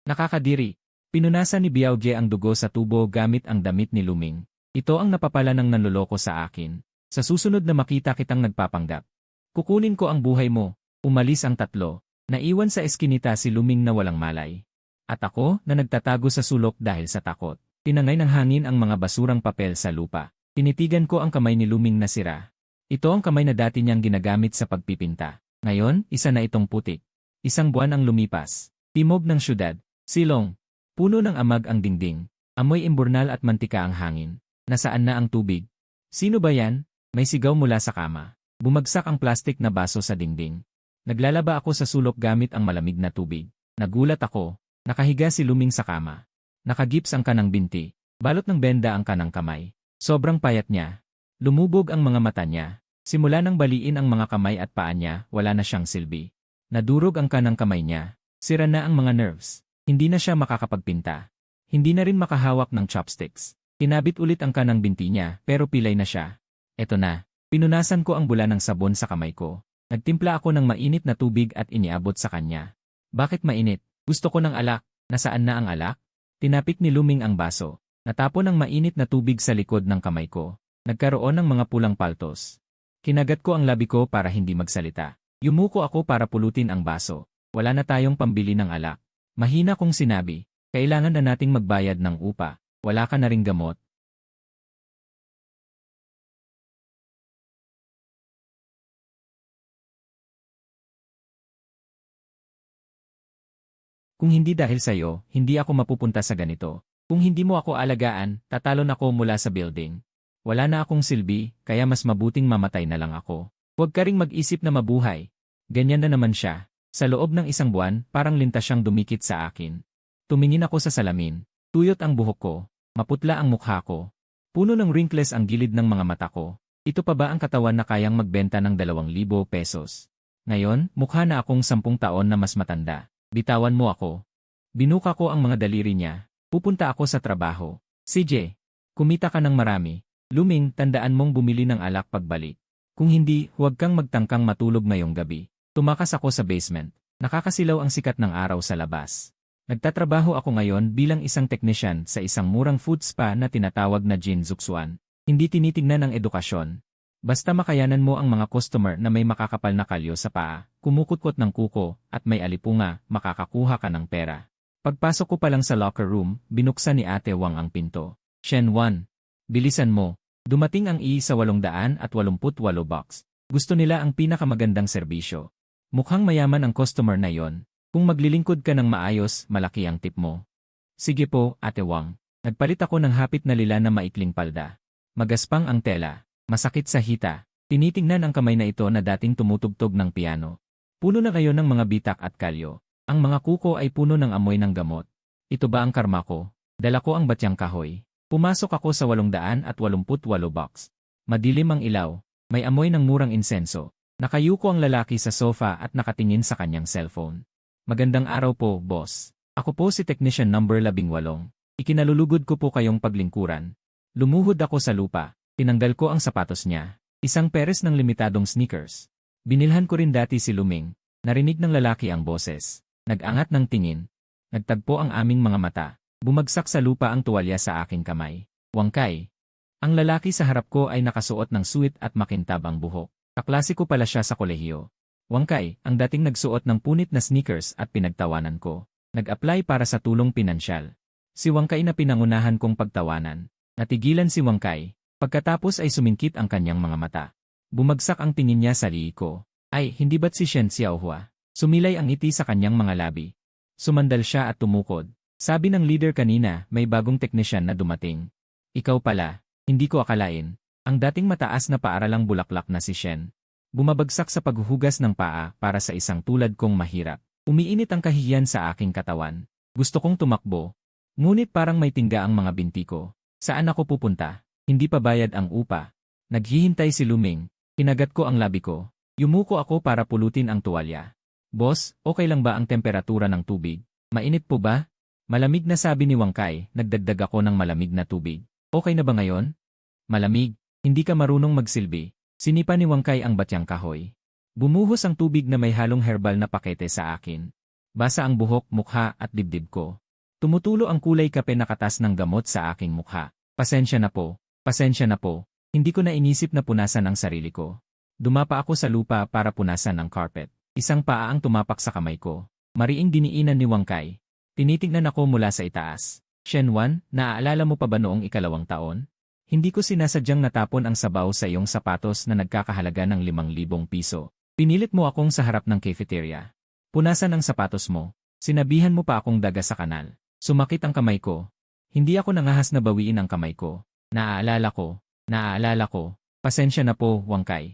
Nakakadiri. Pinunasan ni Biaojie ang dugo sa tubo gamit ang damit ni Luming. Ito ang napapala ng nanloloko sa akin. Sa susunod na makita kitang nagpapanggap, kukunin ko ang buhay mo. Umalis ang tatlo. Naiwan sa eskinita si Luming na walang malay. At ako na nagtatago sa sulok dahil sa takot. Tinangay ng hangin ang mga basurang papel sa lupa. Tinitigan ko ang kamay ni Luming na sira. Ito ang kamay na dati niyang ginagamit sa pagpipinta. Ngayon, isa na itong putik. Isang buwan ang lumipas. Timog ng syudad. Silong. Puno ng amag ang dingding. Amoy imburnal at mantika ang hangin. Nasaan na ang tubig? Sino ba yan? May sigaw mula sa kama. Bumagsak ang plastik na baso sa dingding. Naglalaba ako sa sulok gamit ang malamig na tubig. Nagulat ako. Nakahiga si Luming sa kama. Nakagips ang kanang binti. Balot ng benda ang kanang kamay. Sobrang payat niya. Lumubog ang mga mata niya. Simula nang baliin ang mga kamay at paa niya, wala na siyang silbi. Nadurog ang kanang kamay niya. Sira na ang mga nerves. Hindi na siya makakapagpinta. Hindi na rin makahawak ng chopsticks. Tinabit ulit ang kanang binti niya, pero pilay na siya. Eto na. Pinunasan ko ang bula ng sabon sa kamay ko. Nagtimpla ako ng mainit na tubig at iniabot sa kanya. Bakit mainit? Gusto ko ng alak. Nasaan na ang alak? Tinapik ni Luming ang baso. Natapon ang mainit na tubig sa likod ng kamay ko. Nagkaroon ng mga pulang paltos. Kinagat ko ang labi ko para hindi magsalita. Yumuko ako para pulutin ang baso. Wala na tayong pambili ng alak. Mahina kong sinabi, kailangan na nating magbayad ng upa. Wala ka na ring gamot. Kung hindi dahil sa'yo, hindi ako mapupunta sa ganito. Kung hindi mo ako alagaan, tatalon ako mula sa building. Wala na akong silbi, kaya mas mabuting mamatay na lang ako. Huwag ka ring mag-isip na mabuhay. Ganyan na naman siya. Sa loob ng isang buwan, parang lintas siyang dumikit sa akin. Tumingin ako sa salamin. Tuyot ang buhok ko. Maputla ang mukha ko. Puno ng wrinkles ang gilid ng mga mata ko. Ito pa ba ang katawan na kayang magbenta ng 2,000 pesos? Ngayon, mukha na akong 10 taon na mas matanda. Bitawan mo ako. Binuka ko ang mga daliri niya. Pupunta ako sa trabaho. CJ, kumita ka ng marami. Luming, tandaan mong bumili ng alak pagbalik. Kung hindi, huwag kang magtangkang matulog ngayong gabi. Tumakas ako sa basement. Nakakasilaw ang sikat ng araw sa labas. Nagtatrabaho ako ngayon bilang isang technician sa isang murang food spa na tinatawag na Jin Zuksuan. Hindi tinitignan ang edukasyon. Basta makayanan mo ang mga customer na may makakapal na kalyo sa paa, kumukutkot ng kuko, at may alipunga, makakakuha ka ng pera. Pagpasok ko pa lang sa locker room, binuksan ni Ate Wang ang pinto. Shen Wan, bilisan mo. Dumating ang sa 888 box. Gusto nila ang pinakamagandang serbisyo. Mukhang mayaman ang customer na yon. Kung maglilingkod ka ng maayos, malaki ang tip mo. Sige po, Ate Wang. Nagpalit ako ng hapit na lila na maikling palda. Magaspang ang tela. Masakit sa hita. Tinitingnan ang kamay na ito na dating tumutugtog ng piano. Puno na kayo ng mga bitak at kalyo. Ang mga kuko ay puno ng amoy ng gamot. Ito ba ang karma ko? Dala ko ang batyang kahoy. Pumasok ako sa 888 box. Madilim ang ilaw. May amoy ng murang insenso. Nakayuko ang lalaki sa sofa at nakatingin sa kanyang cellphone. Magandang araw po, boss. Ako po si Technician number 18. Ikinalulugod ko po kayong paglingkuran. Lumuhod ako sa lupa. Tinanggal ko ang sapatos niya. Isang peres ng limitadong sneakers. Binilhan ko rin dati si Luming. Narinig ng lalaki ang boses. Nag-angat ng tingin. Nagtagpo ang aming mga mata. Bumagsak sa lupa ang tuwalya sa aking kamay. Wangkay. Ang lalaki sa harap ko ay nakasuot ng suit at makintab ang buhok. Kaklase ko pala siya sa kolehiyo. Wangkay, ang dating nagsuot ng punit na sneakers at pinagtawanan ko. Nag-apply para sa tulong pinansyal. Si Wangkay na pinangunahan kong pagtawanan. Natigilan si Wangkay. Pagkatapos ay sumingkit ang kanyang mga mata. Bumagsak ang tingin niya sa liig ko. Ay, hindi ba't si Shen Xiaohua? Sumilay ang ngiti sa kanyang mga labi. Sumandal siya at tumukod. Sabi ng leader kanina, may bagong teknisyan na dumating. Ikaw pala, hindi ko akalain. Ang dating mataas na paaralang bulaklak na si Shen. Bumabagsak sa paghuhugas ng paa para sa isang tulad kong mahirap. Umiinit ang kahihiyan sa aking katawan. Gusto kong tumakbo. Ngunit parang may tingga ang mga binti ko. Saan ako pupunta? Hindi pa bayad ang upa. Naghihintay si Luming. Kinagat ko ang labi ko. Yumuko ako para pulutin ang tuwalya. Boss, okay lang ba ang temperatura ng tubig? Mainit po ba? Malamig na sabi ni Wangkay, nagdagdag ako ng malamig na tubig. Okay na ba ngayon? Malamig, hindi ka marunong magsilbi. Sinipa ni Wangkay ang batyang kahoy. Bumuhos ang tubig na may halong herbal na pakete sa akin. Basa ang buhok, mukha at dibdib ko. Tumutulo ang kulay kape na katas ng gamot sa aking mukha. Pasensya na po, pasensya na po. Hindi ko na inisip na punasan ang sarili ko. Dumapa ako sa lupa para punasan ang carpet. Isang paa ang tumapak sa kamay ko. Mariing diniinan ni Wangkay. Tinitingnan ako mula sa itaas. Shenwan, naaalala mo pa ba noong 2 taon? Hindi ko sinasadyang natapon ang sabaw sa iyong sapatos na nagkakahalaga ng 5,000 piso. Pinilit mo akong sa harap ng cafeteria. Punasan ang sapatos mo. Sinabihan mo pa akong daga sa kanal. Sumakit ang kamay ko. Hindi ako nangahas na bawiin ang kamay ko. Naaalala ko. Pasensya na po, Wangkay.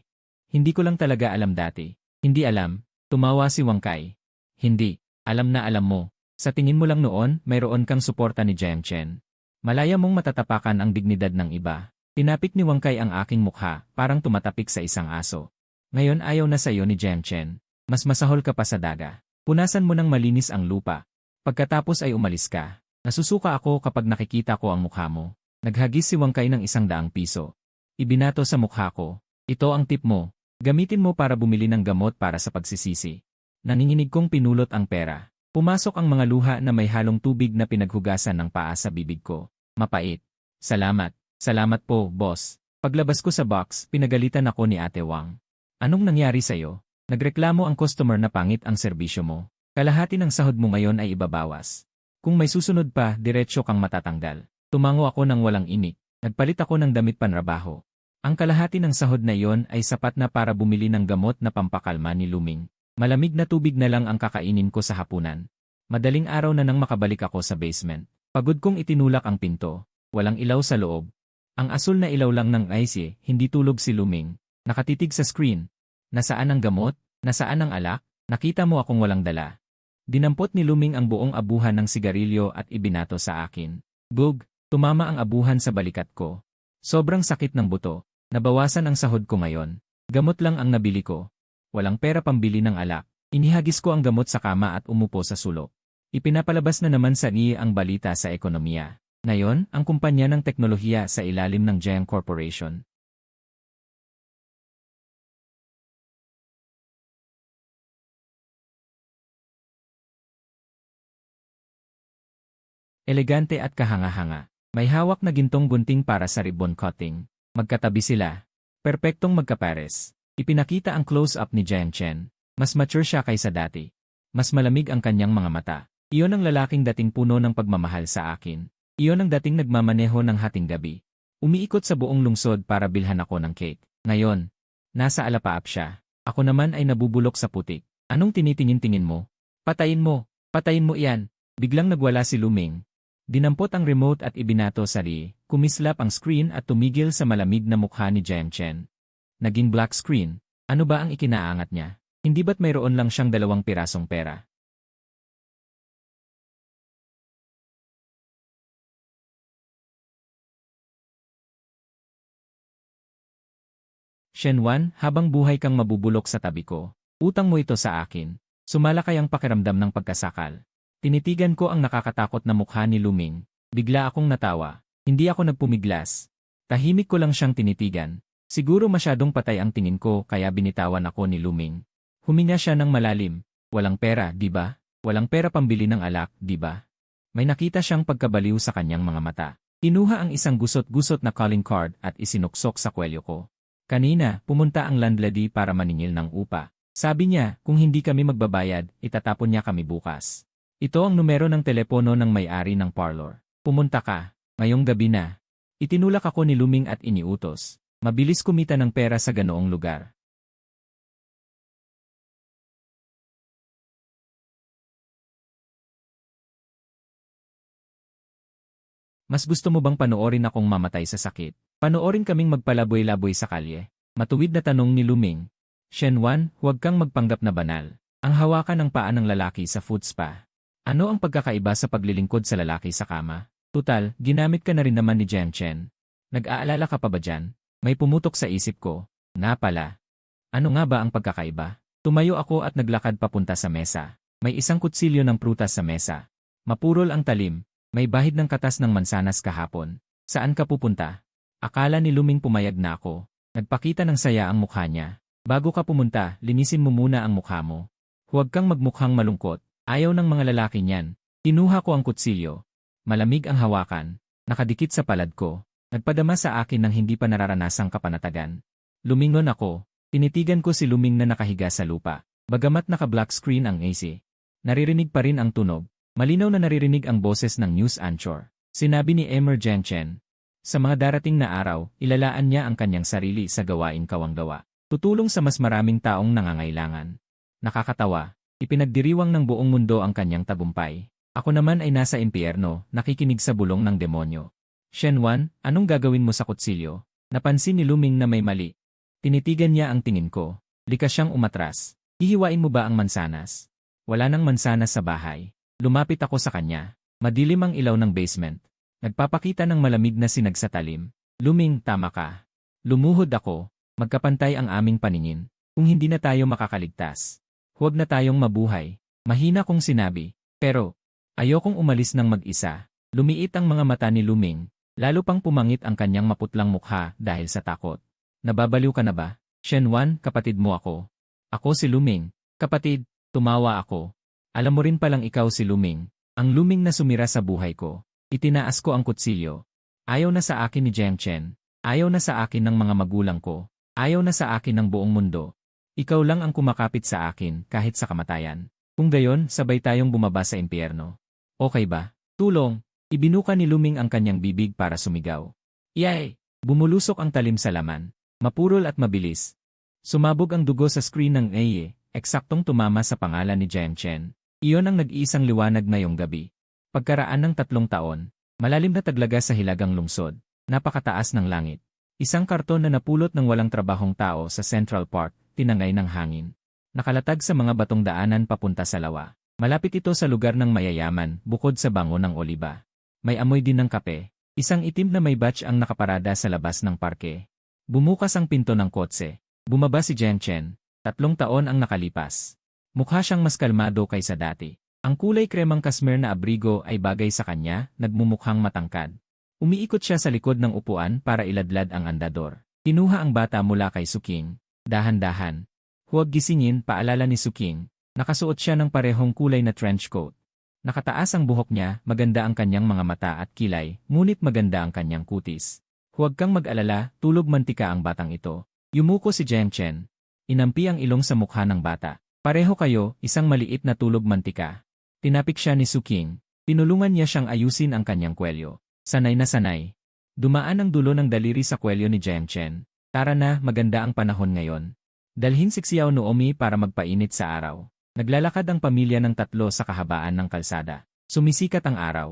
Hindi ko lang talaga alam dati. Hindi alam. Tumawa si Wangkay. Hindi. Alam na alam mo. Sa tingin mo lang noon, mayroon kang suporta ni Jiang Chen. Malaya mong matatapakan ang dignidad ng iba. Tinapik ni Wangkay ang aking mukha, parang tumatapik sa isang aso. Ngayon ayaw na sa'yo ni Jiang Chen. Mas masahol ka pa sa daga. Punasan mo ng malinis ang lupa. Pagkatapos ay umalis ka. Nasusuka ako kapag nakikita ko ang mukha mo. Naghagis si Wangkay ng 100 piso. Ibinato sa mukha ko. Ito ang tip mo. Gamitin mo para bumili ng gamot para sa pagsisisi. Naninginig kong pinulot ang pera. Pumasok ang mga luha na may halong tubig na pinaghugasan ng paa sa bibig ko. Mapait. Salamat. Salamat po, boss. Paglabas ko sa box, pinagalitan ako ni Ate Wang. Anong nangyari sa'yo? Nagreklamo ang customer na pangit ang serbisyo mo. Kalahati ng sahod mo ngayon ay ibabawas. Kung may susunod pa, diretsyo kang matatanggal. Tumango ako ng walang imik. Nagpalit ako ng damit panrabaho. Ang kalahati ng sahod na iyon ay sapat na para bumili ng gamot na pampakalma ni Luming. Malamig na tubig na lang ang kakainin ko sa hapunan. Madaling araw na nang makabalik ako sa basement. Pagod kong itinulak ang pinto. Walang ilaw sa loob. Ang asul na ilaw lang ng IC, hindi tulog si Luming. Nakatitig sa screen. Nasaan ang gamot? Nasaan ang alak? Nakita mo akong walang dala. Dinampot ni Luming ang buong abuhan ng sigarilyo at ibinato sa akin. Bug, tumama ang abuhan sa balikat ko. Sobrang sakit ng buto. Nabawasan ang sahod ko ngayon. Gamot lang ang nabili ko. Walang pera pambili ng alak. Inihagis ko ang gamot sa kama at umupo sa sulok. Ipinapalabas na naman sa NIE ang balita sa ekonomiya. Ngayon, ang kumpanya ng teknolohiya sa ilalim ng Jiang Corporation. Elegante at kahanga-hanga. May hawak na gintong gunting para sa ribbon cutting. Magkatabi sila. Perpektong magkapares. Ipinakita ang close-up ni Jiang Chen. Mas mature siya kaysa dati. Mas malamig ang kanyang mga mata. Iyon ang lalaking dating puno ng pagmamahal sa akin. Iyon ang dating nagmamaneho ng hating gabi. Umiikot sa buong lungsod para bilhan ako ng cake. Ngayon, nasa alapaap siya. Ako naman ay nabubulok sa putik. Anong tinitingin-tingin mo? Patayin mo! Patayin mo iyan! Biglang nagwala si Luming. Dinampot ang remote at ibinato sa Ri, kumislap ang screen at tumigil sa malamig na mukha ni Jiang Chen. Naging black screen. Ano ba ang ikinaangat niya? Hindi ba't mayroon lang siyang 2 pirasong pera? Shenwan, habang buhay kang mabubulok sa tabi ko. Utang mo ito sa akin. Sumala kayang pakiramdam ng pagkasakal. Tinitigan ko ang nakakatakot na mukha ni Luming. Bigla akong natawa. Hindi ako nagpumiglas. Tahimik ko lang siyang tinitigan. Siguro masyadong patay ang tingin ko kaya binitawan ako ni Luming. Huminga siya ng malalim. Walang pera, di ba? Walang pera pambili ng alak, di ba? May nakita siyang pagkabaliw sa kanyang mga mata. Kinuha ang isang gusot-gusot na calling card at isinuksok sa kwelyo ko. Kanina, pumunta ang landlady para maningil ng upa. Sabi niya, kung hindi kami magbabayad, itatapon niya kami bukas. Ito ang numero ng telepono ng may-ari ng parlor. Pumunta ka. Ngayong gabi na. Itinulak ako ni Luming at iniutos. Mabilis kumita ng pera sa ganoong lugar. Mas gusto mo bang panoorin akong mamatay sa sakit? Panoorin kaming magpalaboy-laboy sa kalye. Matuwid na tanong ni Luming. Shenwan, huwag kang magpanggap na banal. Ang hawakan ng paa ng lalaki sa foot spa. Ano ang pagkakaiba sa paglilingkod sa lalaki sa kama? Tutal, ginamit ka na rin naman ni Jiang Chen. Nag-aalala ka pa ba dyan? May pumutok sa isip ko. Nga pala. Ano nga ba ang pagkakaiba? Tumayo ako at naglakad papunta sa mesa. May isang kutsilyo ng prutas sa mesa. Mapurol ang talim. May bahid ng katas ng mansanas kahapon. Saan ka pupunta? Akala ni Luming pumayag na ako. Nagpakita ng saya ang mukha niya. Bago ka pumunta, linisin mo muna ang mukha mo. Huwag kang magmukhang malungkot. Ayaw ng mga lalaki niyan. Kinuha ko ang kutsilyo. Malamig ang hawakan. Nakadikit sa palad ko. Nagpadama sa akin ng hindi pa nararanasang kapanatagan. Lumingon ako. Tinitigan ko si Luming na nakahiga sa lupa. Bagamat naka-black screen ang AC. Naririnig pa rin ang tunog. Malinaw na naririnig ang boses ng news anchor. Sinabi ni Emer Jiang Chen. Sa mga darating na araw, ilalaan niya ang kanyang sarili sa gawain kawanggawa. Tutulong sa mas maraming taong nangangailangan. Nakakatawa. Ipinagdiriwang ng buong mundo ang kanyang tagumpay. Ako naman ay nasa impyerno, nakikinig sa bulong ng demonyo. Shenwan, anong gagawin mo sa kutsilyo? Napansin ni Luming na may mali. Tinitigan niya ang tingin ko. Likas siyang umatras. Hihiwain mo ba ang mansanas? Wala nang mansanas sa bahay. Lumapit ako sa kanya. Madilim ang ilaw ng basement. Nagpapakita ng malamig na sinag sa talim. Luming, tama ka. Lumuhod ako. Magkapantay ang aming paningin. Kung hindi na tayo makakaligtas. Huwag na tayong mabuhay. Mahina kong sinabi. Pero, ayokong umalis ng mag-isa. Lumiit ang mga mata ni Luming. Lalo pang pumangit ang kanyang maputlang mukha dahil sa takot. Nababaliw ka na ba? Shenwan, kapatid mo ako. Ako si Luming. Kapatid, tumawa ako. Alam mo rin palang ikaw si Luming. Ang Luming na sumira sa buhay ko. Itinaas ko ang kutsilyo. Ayaw na sa akin ni Jiang Chen. Ayaw na sa akin ng mga magulang ko. Ayaw na sa akin ng buong mundo. Ikaw lang ang kumakapit sa akin kahit sa kamatayan. Kung gayon, sabay tayong bumaba sa impyerno. Okay ba? Tulong! Ibinuka ni Luming ang kanyang bibig para sumigaw. Yay! Bumulusok ang talim sa laman. Mapurol at mabilis. Sumabog ang dugo sa screen ng AE, eksaktong tumama sa pangalan ni Jiang Chen. Iyon ang nag-iisang liwanag ngayong gabi. Pagkaraan ng 3 taon, malalim na taglaga sa hilagang lungsod, napakataas ng langit. Isang karton na napulot ng walang trabahong tao sa Central Park, tinangay ng hangin. Nakalatag sa mga batong daanan papunta sa lawa. Malapit ito sa lugar ng mayayaman, bukod sa bango ng oliba. May amoy din ng kape. Isang itim na may batch ang nakaparada sa labas ng parke. Bumukas ang pinto ng kotse. Bumaba si Jiang Chen. 3 taon ang nakalipas. Mukha siyang mas kalmado kaysa dati. Ang kulay kremang kasmer na abrigo ay bagay sa kanya, nagmumukhang matangkad. Umiikot siya sa likod ng upuan para iladlad ang andador. Kinuha ang bata mula kay Suking. Dahan-dahan. Huwag gisingin, paalala ni Suking. Nakasuot siya ng parehong kulay na trench coat. Nakataas ang buhok niya, maganda ang kanyang mga mata at kilay, ngunit maganda ang kanyang kutis. Huwag kang mag-alala, tulog mantika ang batang ito. Yumuko si Jiang Chen. Inampi ang ilong sa mukha ng bata. Pareho kayo, isang maliit na tulog mantika. Tinapik siya ni Suking. Tinulungan niya siyang ayusin ang kanyang kwelyo. Sanay na sanay. Dumaan ang dulo ng daliri sa kwelyo ni Jiang Chen. Tara na, maganda ang panahon ngayon. Dalhin si Xiao Noomi para magpainit sa araw. Naglalakad ang pamilya ng 3 sa kahabaan ng kalsada. Sumisikat ang araw.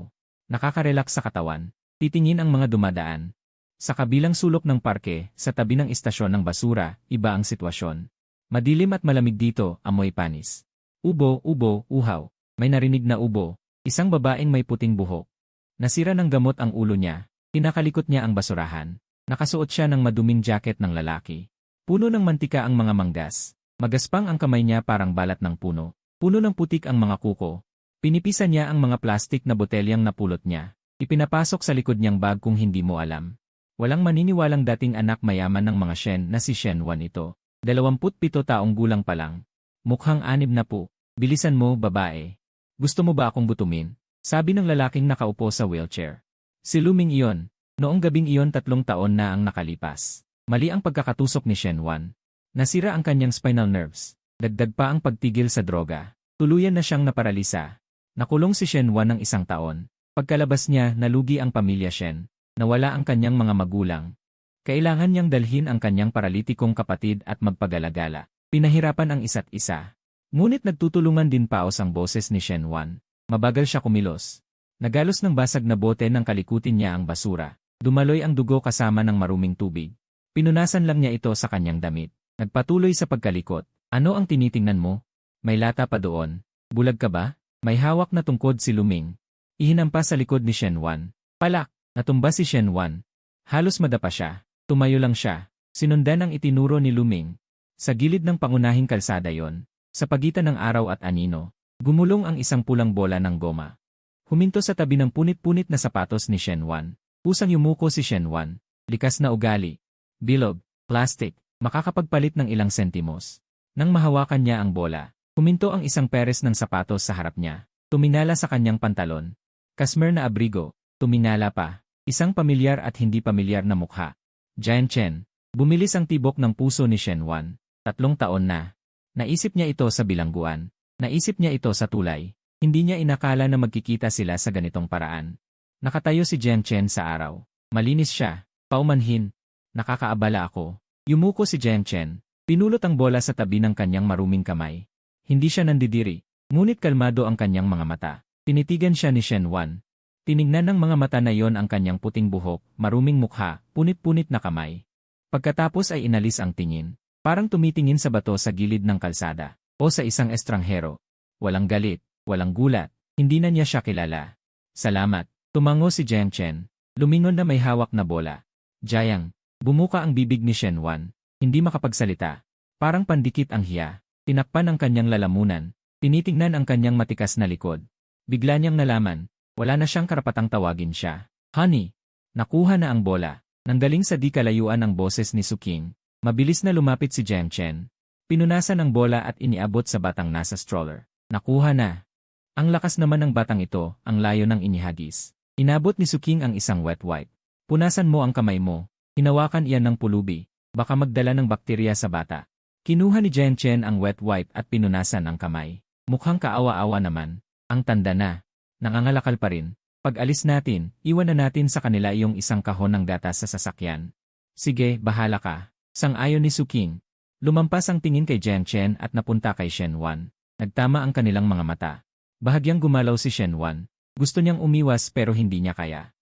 Nakaka-relax sa katawan. Titingin ang mga dumadaan. Sa kabilang sulok ng parke, sa tabi ng istasyon ng basura, iba ang sitwasyon. Madilim at malamig dito, amoy panis. Ubo, uhaw. May narinig na ubo. Isang babaeng may puting buhok. Nasira ng gamot ang ulo niya. Kinakalikot niya ang basurahan. Nakasuot siya ng maduming jacket ng lalaki. Puno ng mantika ang mga manggas. Magaspang ang kamay niya parang balat ng puno. Puno ng putik ang mga kuko. Pinipisa niya ang mga plastik na botelyang napulot niya. Ipinapasok sa likod niyang bag kung hindi mo alam. Walang maniniwalang dating anak mayaman ng mga Shen na si Shen Wan ito. 27 taong gulang pa lang. Mukhang 60. Bilisan mo, babae. Gusto mo ba akong butumin? Sabi ng lalaking nakaupo sa wheelchair. Si Luming iyon. Noong gabing iyon 3 taon na ang nakalipas. Mali ang pagkakatusok ni Shen Wan. Nasira ang kanyang spinal nerves. Dagdag pa ang pagtigil sa droga. Tuluyan na siyang naparalisa. Nakulong si Shen Wan ng 1 taon. Pagkalabas niya, nalugi ang pamilya Shen. Nawala ang kanyang mga magulang. Kailangan niyang dalhin ang kanyang paralitikong kapatid at magpagalagala. Pinahirapan ang isa't isa. Ngunit nagtutulungan din paos ang boses ni Shen Wan. Mabagal siya kumilos. Nagalos ng basag na bote nang kalikutin niya ang basura. Dumaloy ang dugo kasama ng maruming tubig. Pinunasan lang niya ito sa kanyang damit. Nagpatuloy sa pagkalikot. Ano ang tinitingnan mo? May lata pa doon. Bulag ka ba? May hawak na tungkod si Luming. Ihinampas sa likod ni Shen Wan. Palak! Natumba si Shen Wan. Halos madapa siya. Tumayo lang siya. Sinundan ang itinuro ni Luming. Sa gilid ng pangunahing kalsada yon, sa pagitan ng araw at anino, gumulong ang isang pulang bola ng goma. Huminto sa tabi ng punit-punit na sapatos ni Shen Wan. Pusang yumuko si Shen Wan. Likas na ugali. Bilog, plastic, makakapagpalit ng ilang sentimos. Nang mahawakan niya ang bola, huminto ang isang peres ng sapatos sa harap niya. Tuminala sa kanyang pantalon. Kasmer na abrigo. Tuminala pa. Isang pamilyar at hindi pamilyar na mukha. Jian Chen. Bumilis ang tibok ng puso ni Shen Wan. 3 taon na. Naisip niya ito sa bilangguan. Naisip niya ito sa tulay. Hindi niya inakala na magkikita sila sa ganitong paraan. Nakatayo si Jian Chen sa araw. Malinis siya. Paumanhin. Nakakaabala ako. Yumuko si Jian Chen. Pinulot ang bola sa tabi ng kanyang maruming kamay. Hindi siya nandidiri. Ngunit kalmado ang kanyang mga mata. Tinitigan siya ni Shen Wan. Tinignan ng mga mata na yon ang kanyang puting buhok, maruming mukha, punit-punit na kamay. Pagkatapos ay inalis ang tingin. Parang tumitingin sa bato sa gilid ng kalsada. O sa isang estranghero. Walang galit, walang gulat. Hindi na niya siya kilala. Salamat. Tumango si Jian Chen. Lumingon na may hawak na bola. Jiang. Bumuka ang bibig ni Shen Wan. Hindi makapagsalita. Parang pandikit ang hiya. Tinakpan ang kanyang lalamunan. Tinitingnan ang kanyang matikas na likod. Bigla niyang nalaman. Wala na siyang karapatang tawagin siya. Honey. Nakuha na ang bola. Nanggaling sa di kalayuan ang boses ni Suking. Mabilis na lumapit si Jian Chen. Pinunasan ang bola at iniabot sa batang nasa stroller. Nakuha na. Ang lakas naman ng batang ito, ang layo ng inihagis. Inabot ni Suking ang isang wet wipe. Punasan mo ang kamay mo. Hinawakan iyan ng pulubi. Baka magdala ng bakterya sa bata. Kinuha ni Jian Chen ang wet wipe at pinunasan ang kamay. Mukhang kaawa-awa naman. Ang tanda na. Nangangalakal pa rin. Pag alis natin, iwan na natin sa kanila iyong isang kahon ng gatas sa sasakyan. Sige, bahala ka. Sang-ayon ni Suking. Lumampas ang tingin kay Jian Chen at napunta kay Shen Wan. Nagtama ang kanilang mga mata. Bahagyang gumalaw si Shen Wan. Gusto niyang umiwas pero hindi niya kaya.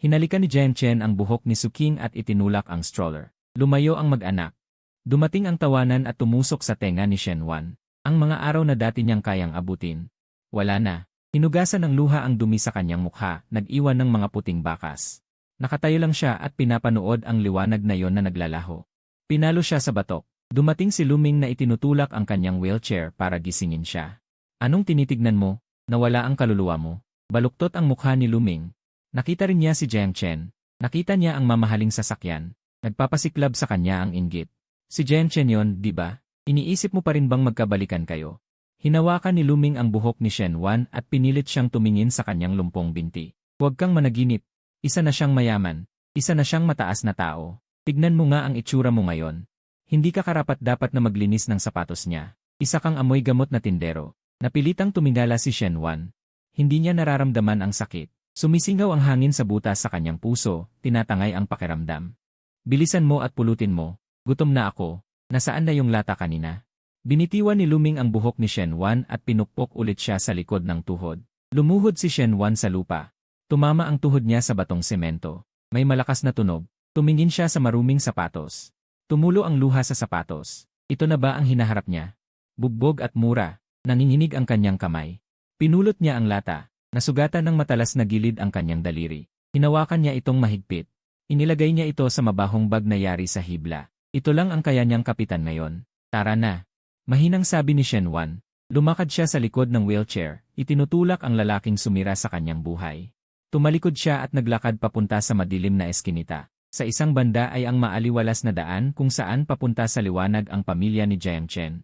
Hinalikan ni Jian Chen ang buhok ni Suking at itinulak ang stroller. Lumayo ang mag-anak. Dumating ang tawanan at tumusok sa tenga ni Shen Wan. Ang mga araw na dati niyang kayang abutin. Wala na. Hinugasan ng luha ang dumi sa kanyang mukha, nag-iwan ng mga puting bakas. Nakatayo lang siya at pinapanood ang liwanag na yon na naglalaho. Pinalo siya sa batok. Dumating si Luming na itinutulak ang kanyang wheelchair para gisingin siya. Anong tinitignan mo? Nawala ang kaluluwa mo. Baluktot ang mukha ni Luming. Nakita rin niya si Jian Chen. Nakita niya ang mamahaling sasakyan. Nagpapasiklab sa kanya ang inggit. Si Jian Chen yon, di ba? Iniisip mo pa rin bang magkabalikan kayo? Hinawakan ni Luming ang buhok ni Shen Wan at pinilit siyang tumingin sa kanyang lumpong binti. Huwag kang managinip. Isa na siyang mayaman. Isa na siyang mataas na tao. Tignan mo nga ang itsura mo ngayon. Hindi ka karapat-dapat na maglinis ng sapatos niya. Isa kang amoy gamot na tindero. Napilitang tumingala si Shen Wan. Hindi niya nararamdaman ang sakit. Sumisingaw ang hangin sa butas sa kanyang puso, tinatangay ang pakiramdam. Bilisan mo at pulutin mo. Gutom na ako. Nasaan na yung lata kanina? Binitiwan ni Luming ang buhok ni Shen Wan at pinukpok ulit siya sa likod ng tuhod. Lumuhod si Shen Wan sa lupa. Tumama ang tuhod niya sa batong semento. May malakas na tunog. Tumingin siya sa maruming sapatos. Tumulo ang luha sa sapatos. Ito na ba ang hinaharap niya? Bugbog at mura. Nanginginig ang kanyang kamay. Pinulot niya ang lata. Nasugatan ng matalas na gilid ang kanyang daliri. Hinawakan niya itong mahigpit. Inilagay niya ito sa mabahong bag na yari sa hibla. Ito lang ang kaya niyang kapitan ngayon. Tara na. Mahinang sabi ni Shen Wan. Lumakad siya sa likod ng wheelchair, itinutulak ang lalaking sumira sa kanyang buhay. Tumalikod siya at naglakad papunta sa madilim na eskinita. Sa isang banda ay ang maaliwalas na daan kung saan papunta sa liwanag ang pamilya ni Jiang Chen.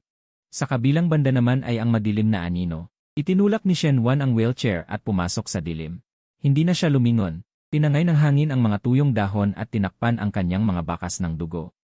Sa kabilang banda naman ay ang madilim na anino. Itinulak ni Shen Wan ang wheelchair at pumasok sa dilim. Hindi na siya lumingon. Tinangay ng hangin ang mga tuyong dahon at tinakpan ang kanyang mga bakas ng dugo.